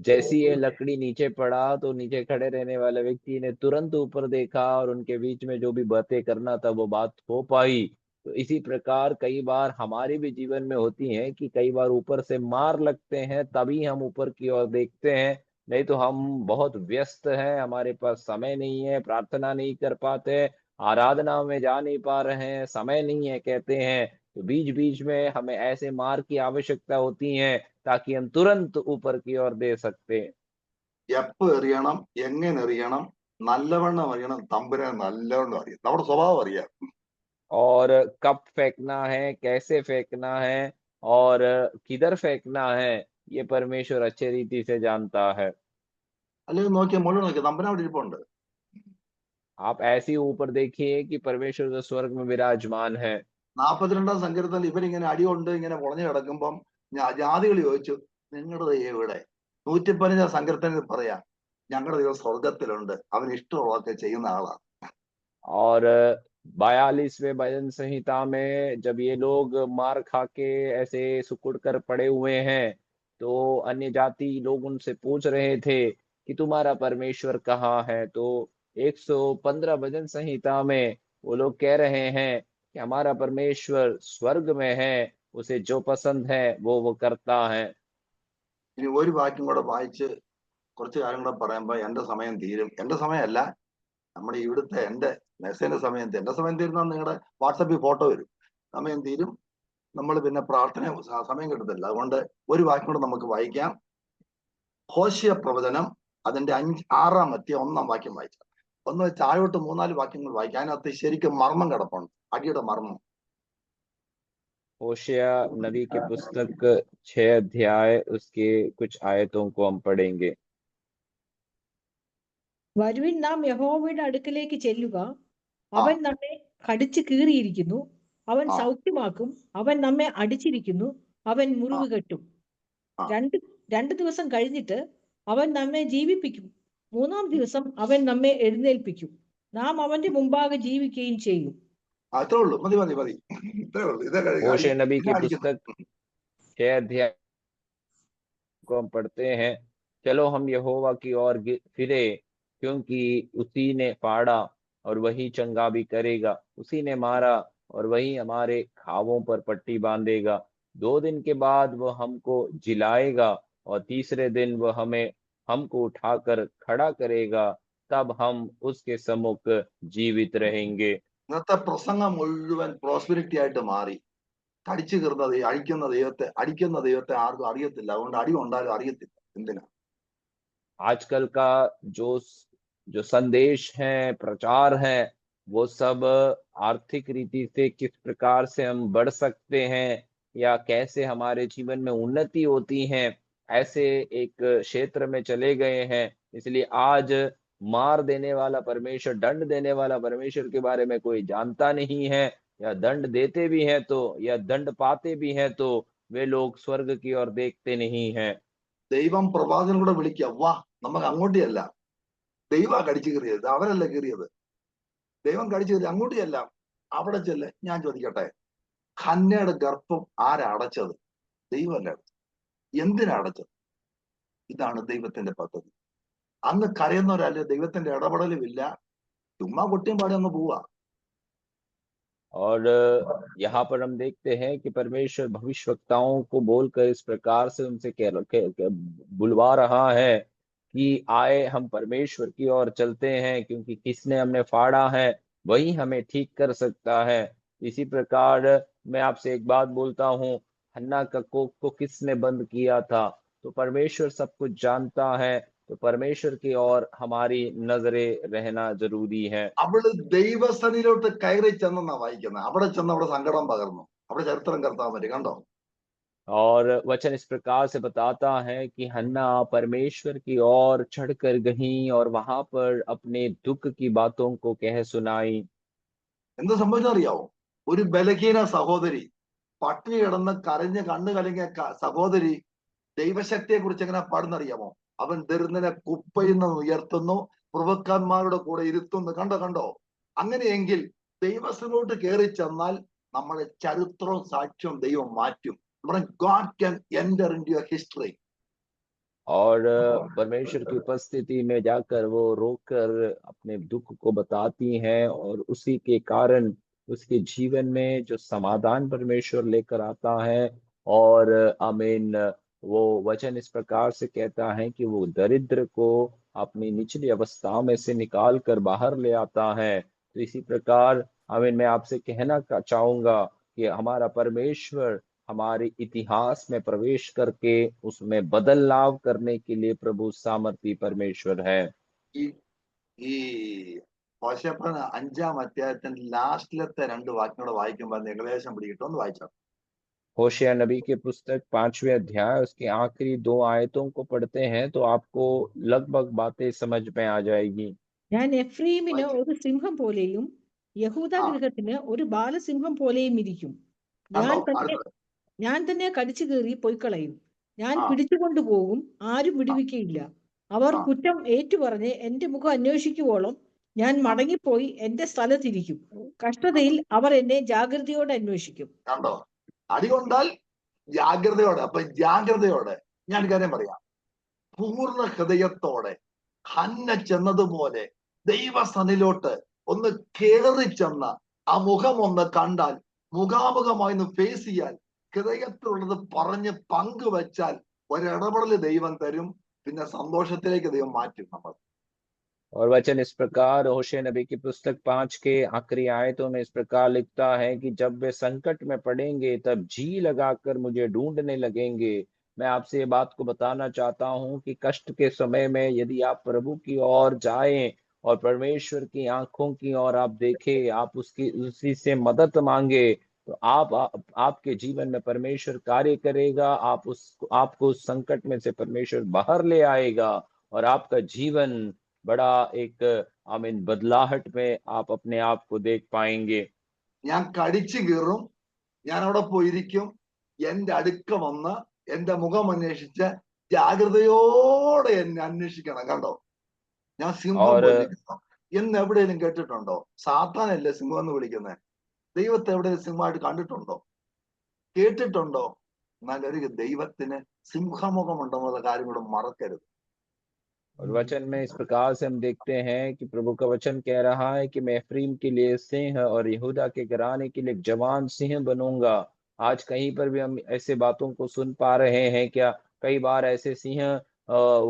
जैसी ये लकड़ी नीचे पड़ा तो नीचे खड़े रहने वाले व्यक्ति ने तुरंत ऊपर देखा और उनके बीच में जो भी बातें करना था वो बात हो पाई। तो इसी प्रकार कई बार हमारे भी जीवन में होती है कि कई बार ऊपर से मार लगते हैं, तभी हम ऊपर की ओर देखते हैं। नहीं तो हम बहुत व्यस्त हैं, हमारे पास समय नहीं है, प्रार्थना नहीं कर पाते, आराधना में जा नहीं पा रहे हैं, समय नहीं है कहते हैं। तो बीच बीच में हमें ऐसे मार की आवश्यकता होती है ताकि हम तुरंत ऊपर की ओर दे सकते हैं।
എപ്പോ എറിയണം, എങ്ങനെ എറിയണം, നല്ലവണ്ണം അറിയണം, തമ്പുരാൻ നല്ലവണ്ണം അറിയാം. നമ്മുടെ സ്വഭാവം അറിയാം.
और कब फेंकना है, कैसे फेंकना है और किधर फेंकना है, ये परमेश्वर अच्छे रीति से जानता है।
അല്ലെങ്കിൽ നോക്കിയാൽ മുഴുവൻ നോക്കിയാൽ തമ്പുരാൻ അവിടെ ഇരിപ്പുണ്ട്.
आप ऐसे ही ऊपर देखिए कि परमेश्वर जो स्वर्ग में विराजमान है।
42 സങ്കീർത്തനത്തിൽ ഇവരിങ്ങനെ അടികൊണ്ട് ഇങ്ങനെ പൊളഞ്ഞു കിടക്കുമ്പം ജാതികൾ ചോദിച്ചു, നിങ്ങളുടെ ദൈവം എവിടെ? 115 സങ്കീർത്തനത്തിൽ പറയാ, ഞങ്ങളുടെ ദൈവം സ്വർഗത്തിലുണ്ട്, അവന് ഇഷ്ടമുള്ളതൊക്കെ ചെയ്യുന്ന ആളാണ്.
और 42वें भजन संहिता में जब ये लोग मार खा के ऐसे सुकुड़ कर पड़े हुए हैं, तो अन्य जाति लोग उनसे पूछ रहे थे कि तुम्हारा परमेश्वर कहाँ है। तो 115 भजन संहिता में वो लोग कह रहे हैं कि हमारा परमेश्वर स्वर्ग में है, उसे जो पसंद है वो करता है।
ഇനി ഒരു വാക്യം കൂടെ വായിച്ച് കുറച്ച് കാര്യം കൂടെ പറയുമ്പോ എന്റെ സമയം തീരും. എന്റെ സമയമല്ല, നമ്മുടെ ഇവിടുത്തെ എന്റെ മെസ്സേജിന്റെ സമയം തീരും. എന്റെ സമയം തീരുന്ന നിങ്ങളുടെ വാട്സപ്പിൽ ഫോട്ടോ വരും. സമയം തീരും. നമ്മൾ പിന്നെ പ്രാർത്ഥന സമയം കിട്ടത്തില്ല. അതുകൊണ്ട് ഒരു വാക്യം കൂടെ നമുക്ക് വായിക്കാം. ഹോശിയ പ്രവചനം അതിന്റെ 6-1 വാക്യം വായിക്കാം. ഒന്ന് താഴോട്ട് 3-4 വാക്യങ്ങൾ വായിക്കാം. അതിനകത്ത് ശരിക്കും മർമ്മം കിടപ്പുണ്ട്, അടിയുടെ മർമ്മം.
होशिया नबी की पुस्तक 6 अध्याय उसके कुछ आयतों को हम पढ़ेंगे।
വരുവിൻ, നാം യഹോവയുടെ അടുക്കലേക്ക് ചെല്ലുക.
ആ
അവൻ നമ്മെ കടിച്ചു കീറിയിരിക്കുന്നു, അവൻ
ആ
സൗഖ്യമാക്കും. അവൻ നമ്മെ അടിച്ചിരിക്കുന്നു, അവൻ
ആ
മുറിവ് കെട്ടും.
ആ
രണ്ട് ദിവസം കഴിഞ്ഞിട്ട് അവൻ നമ്മെ ജീവിപ്പിക്കും. 3-ാം ദിവസം അവൻ നമ്മെ എഴുന്നേൽപ്പിക്കും. നാം അവന്റെ മുമ്പാകെ ജീവിക്കുകയും ചെയ്യും.
അത്രേ ഉള്ളൂ. മതി മതി മതി, ഇത്രേ ഉള്ളൂ. ഇതൊക്കെ
होशिया नबी
പിന്നെ
की
അടിക്കുന്നത്.
पुस्तक 6 अध्याय को हम पढ़ते हैं। चलो हम यहोवा की ओर फिरे, क्योंकि उसी ने फाड़ा और वही चंगा भी करेगा, उसी ने मारा और वही हमारे घावों पर पट्टी बांधेगा। 2 दिन के बाद वह हमको जिलाएगा और तीसरे दिन वह हमको उठाकर खड़ा करेगा, तब हम उसके सम्मुख जीवित रहेंगे।
ഇന്നത്തെ പ്രസംഗം മുഴുവൻ പ്രോസ്പെരിറ്റി ആയിട്ട് മാറി. കടിച്ചു കീറുന്ന അടിക്കുന്ന ദൈവത്തെ ആർക്കും അറിയത്തില്ല. അതുകൊണ്ട് അടി ഉണ്ടാലും അറിയത്തില്ല എന്തിനാ.
आजकल का जो जो संदेश है, प्रचार है, वो सब आर्थिक रीति से किस प्रकार से हम बढ़ सकते हैं या कैसे हमारे जीवन में उन्नति होती है, ऐसे एक क्षेत्र में चले गए हैं। इसलिए आज मार देने वाला परमेश्वर, दंड देने वाला परमेश्वर के बारे में कोई जानता नहीं है, या दंड देते भी हैं तो, या दंड पाते भी हैं तो वे लोग स्वर्ग की ओर देखते नहीं हैं।
ദൈവം പ്രവാചകൻ കൂടെ വിളിക്കുക, വാ നമുക്ക് അങ്ങോട്ടേ അല്ല, ദൈവ കടിച്ചു കീറിയത്, അവരല്ല കീറിയത്. ദൈവം കടിച്ചു കീറി അങ്ങോട്ടേ അല്ല, അവിടെ ചെല്ല്. ഞാൻ ചോദിക്കട്ടെ, ഹന്നയുടെ ഗർഭം ആരാ അടച്ചത്? ദൈവമല്ല അടച്ചത്. എന്തിനാ അടച്ചത്? ഇതാണ് ദൈവത്തിന്റെ പദ്ധതി. അന്ന് കരയുന്നവരല്ല, ദൈവത്തിന്റെ ഇടപെടലുമില്ല, ചുമ്മാ കൊട്ടിയും പാടി അങ്ങ് പോവാ.
और यहाँ पर हम देखते हैं कि परमेश्वर भविष्यवक्ताओं को बोलकर इस प्रकार से उनसे बुलवा रहा है कि आए, हम परमेश्वर की ओर चलते हैं, क्योंकि किसने हमने फाड़ा है वही हमें ठीक कर सकता है। इसी प्रकार मैं आपसे एक बात बोलता हूँ, हन्ना का कोख को किसने बंद किया था? तो परमेश्वर सब कुछ जानता है, तो परमेश्वर की ओर हमारी नजरें रहना जरूरी है।
അവള് ദൈവസനിലോട്ട് കയറി ചെന്നെന്നാ വായിക്കുന്നത്. അവിടെ ചെന്ന് അവിടെ സങ്കടം പകർന്നു. അവിടെ ചരിത്രം കർത്താൻ പറ്റി കണ്ടോ?
और वचन इस प्रकार से बताता है कि हन्ना परमेश्वर की ओर चढ़कर गई और वहां पर अपने दुख की बातों को कह सुनाई।
എന്ത് സംഭവിച്ചറിയാവോ? ഒരു ബലഹീന സഹോദരി, പട്ടിണി കിടന്ന് കരഞ്ഞ് കണ്ണു കലങ്ങിയ സഹോദരി ദൈവശക്തിയെ കുറിച്ച് എങ്ങനെ പാടുന്നറിയാമോ? അവൻ ദരിദ്രനെ കുപ്പയിൽ നിന്ന് ഉയർത്തുന്നു, പ്രഭുക്കന്മാരുടെ കൂടെ ഇരുത്തുന്നു. കണ്ടോ കണ്ടോ? അങ്ങനെയെങ്കിൽ ദൈവത്തിലോട്ട് കയറി ചെന്നാൽ നമ്മുടെ ചരിത്രവും സാക്ഷ്യവും ദൈവം മാറ്റും. God can enter into your history.
और परमेश्वर की उपस्थिति में जाकर वो रोकर अपने दुख को बताती हैं और उसी के कारण उसके जीवन में जो समाधान परमेश्वर लेकर आता है। और आमीन, वो वचन इस प्रकार से कहता है कि वो दरिद्र को अपनी निचली अवस्थाओं में से निकाल कर बाहर ले आता है। तो इसी प्रकार आमीन, मैं आपसे कहना चाहूंगा कि हमारा परमेश्वर हमारे इतिहास में प्रवेश करके उसमें बदलाव करने के लिए प्रभु सामर्थी परमेश्वर है।
ഈ ഈ ഹോശേപ്പൻ 5-ാം അധ്യായത്തിന്റെ ലാസ്റ്റിലത്തെ 2 വാക്യങ്ങളെ വായിക്കുമ്പോൾ ഏകദേശം പിടികിട്ടുമെന്ന് വായിച്ചാൽ.
होशिया नबी के पुस्तक 5वें अध्याय उसकी आखिरी 2 आयतों को पढ़ते हैं तो आपको लगभग बातें समझ में आ जाएगी।
ഞാൻ എഫ്രയീമിന്
വായിച്ചു.
ഒരു സിംഹം പോലെയും യഹൂദ
ആ
ഗൃഹത്തിന് ഒരു ബാലസിംഹം പോലെയും ഇരിക്കും.
കണ്ടോ?
ഞാൻ
അടുത്തത്.
തന്നെ കടിച്ചു കീറി പൊയ്ക്കളയും. ഞാൻ
ആ
പിടിച്ചുകൊണ്ടുപോകും, ആരും
ആ
വിടുവിക്കയില്ല. അവർ
ആ
കുറ്റം ഏറ്റുപറഞ്ഞ് എന്റെ മുഖം അന്വേഷിക്കുവോളം ഞാൻ
ആ
മടങ്ങിപ്പോയി എന്റെ സ്ഥലത്തിരിക്കും. കഷ്ടതയിൽ അവർ എന്നെ ജാഗ്രതയോടെ അന്വേഷിക്കും.
കണ്ടോ? അടികൊണ്ടാൽ ജാഗ്രതയോടെ. അപ്പൊ ജാഗ്രതയോടെ ഞാൻ കാര്യം പറയാം. പൂർണ്ണ ഹൃദയത്തോടെ ഹന്ന ചെന്നതുപോലെ ദൈവസനിലോട്ട് ഒന്ന് കേറി ചെന്ന ആ മുഖം ഒന്ന് കണ്ടാൽ, മുഖാമുഖമായി ഒന്ന് ഫേസ് ചെയ്യാൻ, ഹൃദയത്തിലുള്ളത് പറഞ്ഞ് പങ്കുവെച്ചാൽ ഒരിടപെടൽ ദൈവം തരും. പിന്നെ സന്തോഷത്തിലേക്ക് ദൈവം മാറ്റും നമ്മൾ.
और वचन इस प्रकार होशे नबी की पुस्तक 5 के आखिरी आयतों में इस प्रकार लिखता है कि जब वे संकट में पड़ेंगे तब जी लगाकर मुझे ढूंढने लगेंगे। मैं आपसे ये बात को बताना चाहता हूं कि कष्ट के समय में यदि आप प्रभु की ओर जाएं और परमेश्वर की आंखों की ओर आप देखें, आप उसकी उसी से मदद मांगे, तो आपके जीवन में परमेश्वर कार्य करेगा। आपको उस संकट में से परमेश्वर बाहर ले आएगा और आपका जीवन बड़ा एक आमीन बदलाहट में आप अपने आप को देख पाएंगे।
ഞാൻ കടിച്ചു കീറും, ഞാൻ അവിടെ പോയിരിക്കും, എന്റെ അടുക്ക വന്ന് എന്റെ മുഖം അന്വേഷിച്ച് ജാഗ്രതയോടെ എന്നെ അന്വേഷിക്കണം. കണ്ടോ? ഞാൻ സിംഹം
और
പോലെ എന്ന് എവിടെയെങ്കിലും കേട്ടിട്ടുണ്ടോ? സാത്താനല്ലേ സിംഹം എന്ന് വിളിക്കുന്നത്. ദൈവത്തെ എവിടെയും സിംഹമായിട്ട് കണ്ടിട്ടുണ്ടോ? കേട്ടിട്ടുണ്ടോ? എന്നാൽ ഒരു ദൈവത്തിന് സിംഹമുഖം ഉണ്ടെന്നുള്ള കാര്യം കൂടെ മറക്കരുത്.
और वचन में इस प्रकार से हम देखते हैं कि प्रभु का वचन कह रहा है कि मैं एफ्रीम के लिए सिंह और यहूदा के घराने के लिए एक जवान सिंह बनूंगा। आज कहीं पर भी हम ऐसे बातों को सुन पा रहे हैं क्या? कई बार ऐसे सिंह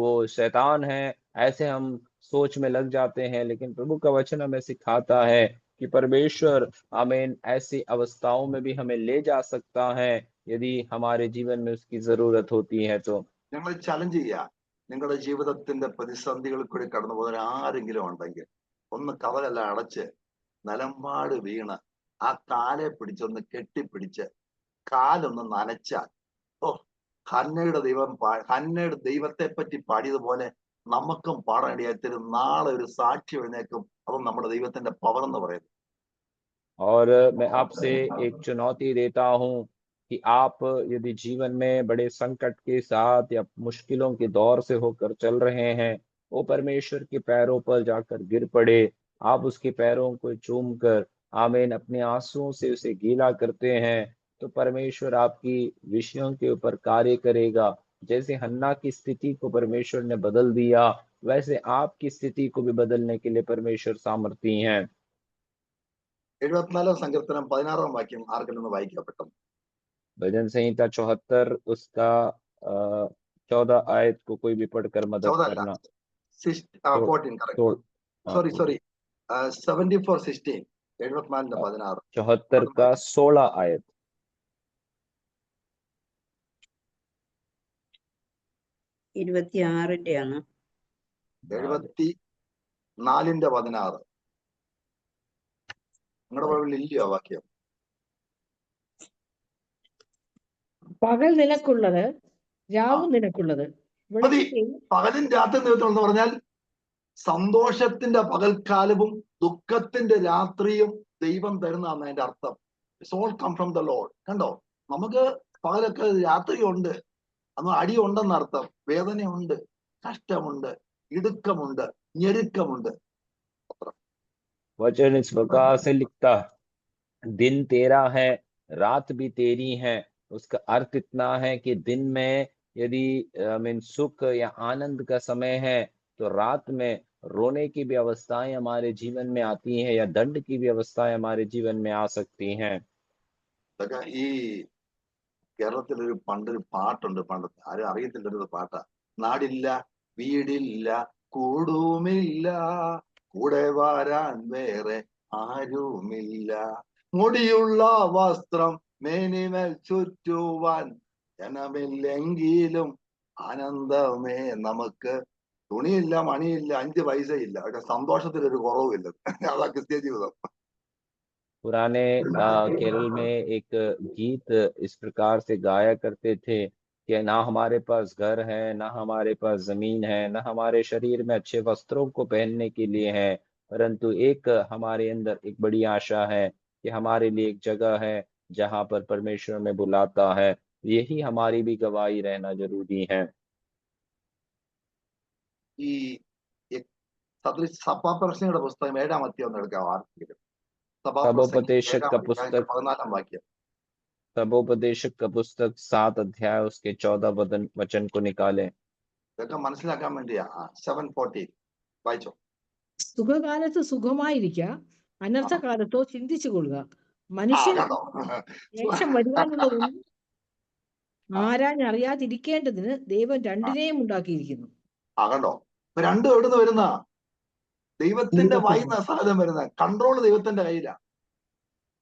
वो शैतान है, ऐसे हम सोच में लग जाते हैं, लेकिन प्रभु का वचन हमें सिखाता है कि परमेश्वर हमें ऐसी अवस्थाओं में भी हमें ले जा सकता है यदि हमारे जीवन में उसकी जरूरत होती है तो।
ഞങ്ങൾ ചലഞ്ച് ചെയ്യുക. നിങ്ങളുടെ ജീവിതത്തിന്റെ പ്രതിസന്ധികളിൽ കൂടി കടന്നു പോകുന്ന ആരെങ്കിലും ഉണ്ടെങ്കിൽ ഒന്ന് കതകെല്ലാം അടച്ച് നിലമ്പാട് വീണ് ആ കാലെ പിടിച്ചൊന്ന് കെട്ടിപ്പിടിച്ച് കാലൊന്ന് നനച്ചാൽ, ഓ, ഹന്നയുടെ ദൈവത്തെ പറ്റി പാടിയതുപോലെ നമുക്കും പാടാനിടയായിത്തരും. നാളെ ഒരു സാക്ഷി എഴുന്നേക്കും. അപ്പം നമ്മുടെ ദൈവത്തിന്റെ പവർ എന്ന് പറയുന്നത്.
और मैं आपसे एक चुनौती देता हूं कि आप यदि जीवन में बड़े संकट के साथ या मुश्किलों के दौर से होकर चल रहे हैं, वो परमेश्वर के पैरों पर जाकर गिर पड़े। आप उसके पैरों को चूम कर आमीन अपने आंसुओं से उसे गीला करते हैं, तो परमेश्वर आपकी विषयों के ऊपर कार्य करेगा। जैसे हन्ना की स्थिति को परमेश्वर ने बदल दिया, वैसे आपकी स्थिति को भी बदलने के लिए परमेश्वर सामर्थी हैं।
74 സങ്കീർത്തനം 16 വാക്യം ആർക്കെല്ലാം ഒന്ന് വായിക്കപ്പെട്ടു?
भजन संहिता 74 उसका 14 आयत को कोई भी पढ़कर मदद
14
करना।
അല്ല,
तो
14 കറക്റ്റ്.
तो
സോറി 74:16. 74:16.
74 का 16 आयत।
26-ന്റെയാണ്.
74-16. നിങ്ങളുടെ ബൈബിളിൽ ഇല്ലയോ വാക്യം?
പകൽ നിനക്കുള്ളത്, രാവും നിനക്കുള്ളത്.
മതി.
വെളിച്ചത്തെയും
പകലും രാത്രി നിമിത്തം എന്ന് പറഞ്ഞാൽ സന്തോഷത്തിന്റെ പകൽക്കാലവും ദുഃഖത്തിന്റെ രാത്രിയും ദൈവം തരുന്നതാണ് അതിന്റെ അർത്ഥം. It's all come from the lord. കണ്ടോ, നമുക്ക് പകലൊക്കെ രാത്രിയുണ്ട്, അന്ന് അടിയുണ്ടെന്നർത്ഥം, വേദനയുണ്ട്, കഷ്ടമുണ്ട്, ഇടുക്കമുണ്ട്, ഞെരുക്കമുണ്ട്.
वचन इस प्रकार से लिखता है, दिन तेरा है, रात भी तेरी है। उसका अर्थ इतना है कि दिन में यदि सुख या आनंद का समय है, तो रात में रोने की भी अवस्थाएं हमारे जीवन में आती हैं या दंड की भी अवस्थाएं हमारे जीवन में आ सकती हैं।
ഇതൊക്കെ ഈ കേരളത്തിലൊരു പണ്ടൊരു പാട്ടുണ്ട്, പണ്ടത്തെ ആരും അറിയത്തില്ലൊരു പാട്ടാ. നാടില്ല, വീടില്ല, കൂടുമില്ല, കൂടെ വരാൻ വേറെ ആരുമില്ല, മുടിയുള്ള വസ്ത്രം മേനിമേൽ ചുറ്റുവാൻ ജനമില്ലെങ്കിലും ആനന്ദമേ നമുക്ക്, തുണിയില്ല, മണിയില്ല, 5 പൈസയില്ല, പക്ഷെ സന്തോഷത്തിനൊരു കുറവുമില്ല. അതാ ക്രിസ്ത്യ ജീവിതം.
पुराने केरल में एक गीत इस प्रकार से गाया करते थे कि ना हमारे पास घर है, ना हमारे पास जमीन है, ना हमारे शरीर में अच्छे वस्त्रों को पहनने के लिए है, परंतु एक हमारे अंदर एक बड़ी आशा है कि हमारे लिए एक जगह है जहां पर परमेश्वर में बुलाता है। यही हमारी भी गवाही रहना जरूरी है।
ഈ സഭാപ്രശ്നയുടെ പുസ്തകം 7-ാം അധ്യായം ഒന്ന് എടുക്കാം ആർക്കെങ്കിലും.
सबोपदेशक का पुस्तक
14-ാം വാക്യം.
सबोपदेशक का पुस्तक 7 अध्याय उसके 14 वचन को निकालें।
ഇതൊക്കെ മനസ്സിലാക്കാൻ വേണ്ടിയാ. 7:14 വായിച്ചോ.
സുഖകാലത്ത് സുഖമായിരിക്കുക, അനർത്ഥകാലത്തോ ചിന്തിച്ചു കൊള്ളുക.
ആ
മനുഷ്യൻ
കണ്ടോ,
ശേഷം വരുവാനുള്ളതൊന്നും ആരാഞ്ഞറിയാതിരിക്കേണ്ടതിന് ദൈവം രണ്ടിനെയും ഉണ്ടാക്കിയിരിക്കുന്നു.
കണ്ടോ, രണ്ടും എവിടുന്ന് വരുന്ന? ദൈവത്തിന്റെ വായിന്ന സഹജം വരുന്ന. കൺട്രോൾ ദൈവത്തിന്റെ കയ്യിലാ.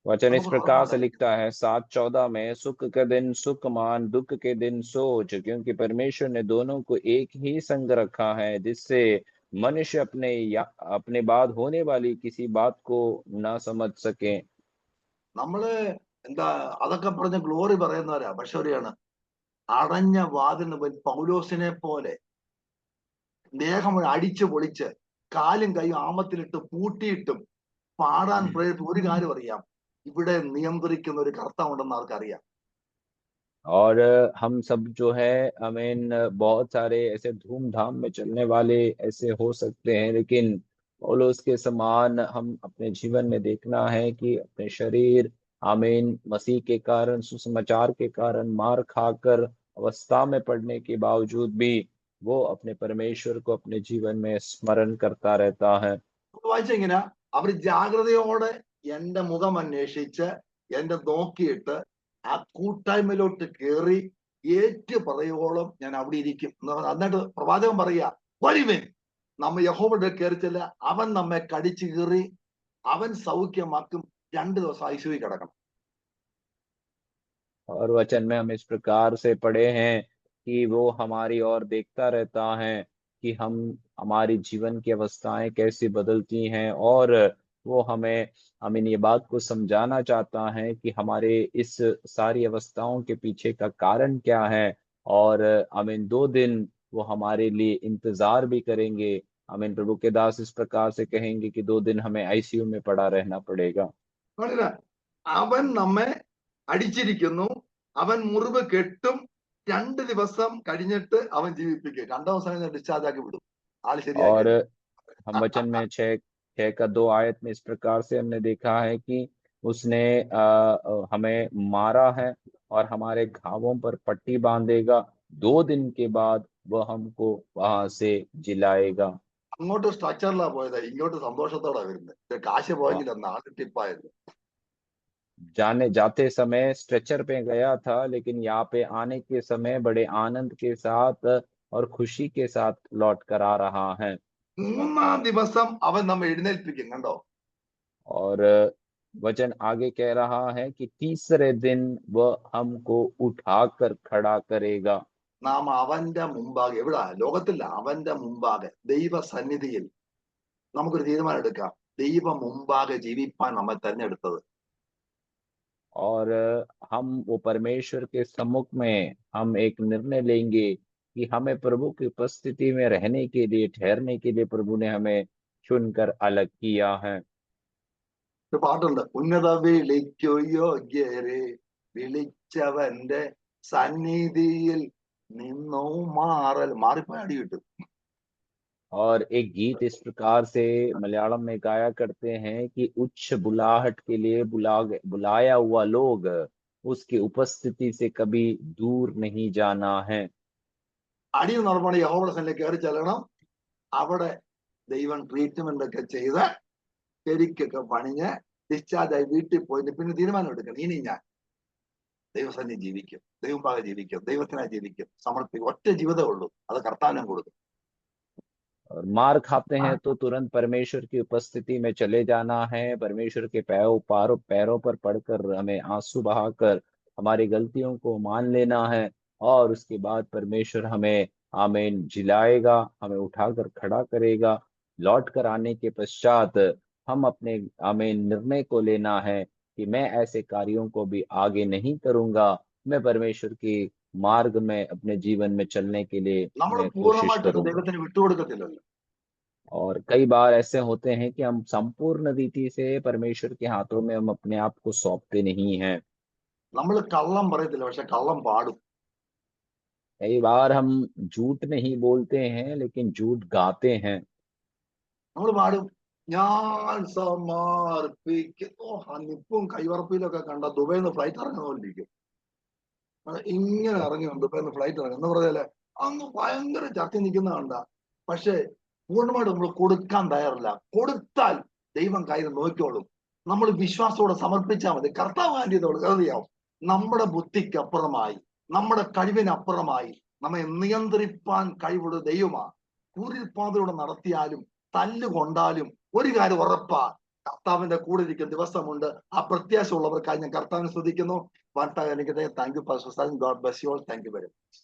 वचन इस प्रकार से लिखता है 7:14 में, सुख के दिन सुख मान, दुख के दिन सोच, क्योंकि परमेश्वर ने दोनों को एक ही संग रखा है, जिससे मनुष्य अपने बाद होने वाली किसी बात को न समझ सके।
നമ്മള് എന്താ അതൊക്കെ പറഞ്ഞ് ഗ്ലോറി പറയുന്നവരാ. പക്ഷെ ഒരെയാണ് അടഞ്ഞ വാതിലിന് പൗലോസിനെ പോലെ ദേഹം അടിച്ചു പൊളിച്ച് കാലും കൈയും ആമത്തിലിട്ട് പൂട്ടിയിട്ടും പാടാൻ പ്രേരിട്ട് ഒരു കാര്യം അറിയാം, ഇവിടെ നിയന്ത്രിക്കുന്ന ഒരു കർത്താവുണ്ടെന്ന് ആർക്കറിയാം.
और हम सब जो है बहुत सारे ऐसे धूमधाम में चलने वाले ऐसे हो सकते हैं, लेकिन पौलुस के समान हम अपने जीवन में देखना है कि अपने शरीर मसीह के कारण, सुसमाचार के कारण मार खाकर अवस्था में पड़ने के बावजूद भी वो अपने परमेश्वर को अपने जीवन में स्मरण करता रहता है।
വായിച്ചെങ്ങനെ അവർ ജാഗ്രതയോടെ എന്റെ മുഖം അന്വേഷിച്ച് എന്റെ നോക്കിയിട്ട് ആ കൂട്ടായ്മയിലോട്ട് കയറി ഏറ്റു പറയുവോളം ഞാൻ അവിടെ ഇരിക്കും. എന്നിട്ട് പ്രവാചകൻ പറയാ, വരുവിൻ, നമ്മ യഹോവയുടെ കയറിച്ചില്ല, അവൻ നമ്മെ കടിച്ചു കീറി, അവൻ സൗഖ്യമാക്കും, 2 ദിവസം ഐസിയുവിൽ കിടക്കണം.
और वचन में हम इस प्रकार से पढ़े हैं कि वो हमारी ओर देखता रहता है कि हमारी जीवन की अवस्थाएं कैसी बदलती हैं, और वो हमें ये बात को समझाना चाहता है कि हमारे इस सारी अवस्थाओं के पीछे का कारण क्या है, और 2 दिन वो हमारे लिए इंतजार भी करेंगे। प्रभु के दास इस प्रकार से कहेंगे कि 2 दिन हमें आईसीयू में पड़ा रहना पड़ेगा।
അവൻ നമ്മെ അടിച്ചിരിക്കുന്നു, അവൻ മുറിവ് കെട്ടും, 2 ദിവസം കഴിഞ്ഞിട്ട് അവൻ ജീവിപ്പിക്കും. 2 ദിവസം കഴിഞ്ഞ് ഡിസ്ചാർജ് ആക്കി വിടും, ആള് ശരിയാക്കി.
और हम वचन में 6 का 2 आयत में इस प्रकार से हमने देखा है कि उसने हमें मारा है और हमारे घावों पर पट्टी बांधेगा, 2 दिन के बाद वह हमको वहां से जिलाएगा।
അങ്ങോട്ട് സ്ട്രക്ചറിലാ പോയത്, ഇങ്ങോട്ട് സന്തോഷത്തോടെ വരുന്നത്. കാശ് പോയെങ്കിൽ നാളെ ടിപ്പായത്.
जाते समय स्ट्रेचर पे गया था, लेकिन यहाँ पे आने के समय बड़े आनंद के साथ और खुशी के साथ लौट कर आ रहा है।
3-ാം ദിവസം അവൻ നമ്മെ എഴുന്നേൽപ്പിക്കും. കണ്ടോ,
और वचन आगे कह रहा है कि तीसरे दिन वह हमको उठाकर खड़ा करेगा।
നാം അവന്റെ മുമ്പാകെ, എവിടാ? ലോകത്തില്ല, അവന്റെ മുമ്പാകെ ദൈവസന്നിധിയിൽ നമുക്കൊരു തീരുമാനം എടുക്കാം. ദൈവം മുമ്പാകെ ജീവിപ്പാൻ നമ്മെ തെരഞ്ഞെടുത്തത്.
और हम वो परमेश्वर के सम्मुख में हम एक निर्णय लेंगे कि हमें प्रभु की उपस्थिति में रहने के लिए, ठहरने के लिए प्रभु ने हमें चुनकर अलग किया है।
ഒരു പാട്ടുണ്ട്, ഉന്നത വിളിക്കു യോഗ്യരെ വിളിച്ചവന്റെ സന്നിധിയിൽ നിന്നു മാറിപ്പോയി അടി കിട്ടും.
और एक गीत इस प्रकार से मलयालम में गाया करते हैं कि उच्च बुलाहट के लिए बुलाया हुआ लोग उसकी उपस्थिति से कभी दूर नहीं जाना है।
അടി എന്ന് പറഞ്ഞാൽ യഹോവയുടെ സന്നിധിയിൽ കയറി ചെല്ലണം. അവിടെ ദൈവം ട്രീറ്റ്മെന്റ് ഒക്കെ ചെയ്ത് ശരിക്കൊക്കെ പണിഞ്ഞ് ഡിസ്ചാർജ് ആയി വീട്ടിൽ പോയിട്ട് പിന്നെ തീരുമാനം എടുക്കണം. ഇനി ഞാൻ ദൈവസന്നിധി ജീവിക്കും, ദൈവഭാഗം ജീവിക്കും, ദൈവത്തിനായി ജീവിക്കും, സമർപ്പിക്കും. ഒറ്റ ജീവിതമേ ഉള്ളൂ, അത് കർത്താവിനും കൊടുക്കും.
और मार खाते हैं तो तुरंत परमेश्वर की उपस्थिति में चले जाना है। परमेश्वर के पैरों पर पड़कर हमें आंसू बहाकर हमारी गलतियों को मान लेना है, और उसके बाद परमेश्वर हमें आमीन जिलाएगा, हमें उठाकर खड़ा करेगा। लौट कर आने के पश्चात हम अपने आमीन निर्णय को लेना है कि मैं ऐसे कार्यों को भी आगे नहीं करूंगा। मैं परमेश्वर की मार्ग में अपने जीवन में चलने के लिए
നമ്മൾ
मैं कोशिश
പൂർണ്ണമായിട്ടൊക്കെ
करूंगा।
ദൈവത്തിന് വിട്ടുകൊടുക്കത്തില്ലല്ലോ.
और कई बार ऐसे होते हैं कि हम संपूर्ण रीति से परमेश्वर के हाथों में हम अपने आप को सौंपते नहीं हैं।
നമ്മൾ കള്ളം പറയത്തില്ല, പക്ഷെ കള്ളം പാടും.
कई बार हम झूठ नहीं बोलते हैं लेकिन झूठ गाते हैं।
നമ്മൾ പാടും, ഞാൻ സമർപ്പിക്കുന്നു. നിപ്പും കൈവറപ്പിലൊക്കെ കണ്ട ദുബൈന്ന് ഫ്ലൈറ്റ് ഇറങ്ങുന്ന പോലെ ഇരിക്കും. ഇങ്ങനെ ഇറങ്ങി ദുബൈന്ന് ഫ്ലൈറ്റ് ഇറങ്ങും എന്ന് പറഞ്ഞാല് അങ്ങ് ഭയങ്കര ചർച്ച നിൽക്കുന്ന കണ്ട. പക്ഷെ പൂർണ്ണമായിട്ട് നമ്മൾ കൊടുക്കാൻ തയ്യാറില്ല. കൊടുത്താൽ ദൈവം കയ്യിൽ നോക്കിക്കോളും. നമ്മൾ വിശ്വാസത്തോടെ സമർപ്പിച്ചാൽ മതി. കർത്താവ് ആന്റിയതോട് കരുതിയാവും. നമ്മുടെ ബുദ്ധിക്കപ്പുറമായി, നമ്മുടെ കഴിവിനപ്പുറമായി നമ്മെ നിയന്ത്രിപ്പാൻ കഴിവുള്ള ദൈവമാണ്. കൂരിൽപ്പാതയോടെ നടത്തിയാലും തല്ലുകൊണ്ടാലും ഒരു കാര്യം ഉറപ്പാ, കർത്താവിന്റെ കൂടെ ഇരിക്കുന്ന ദിവസമുണ്ട്. ആ പ്രത്യാശ ഉള്ളവർക്കായി ഞാൻ കർത്താവിനെ സ്തുതിക്കുന്നു. എനിക്ക് thank you pastor. God bless you all. Thank you very much.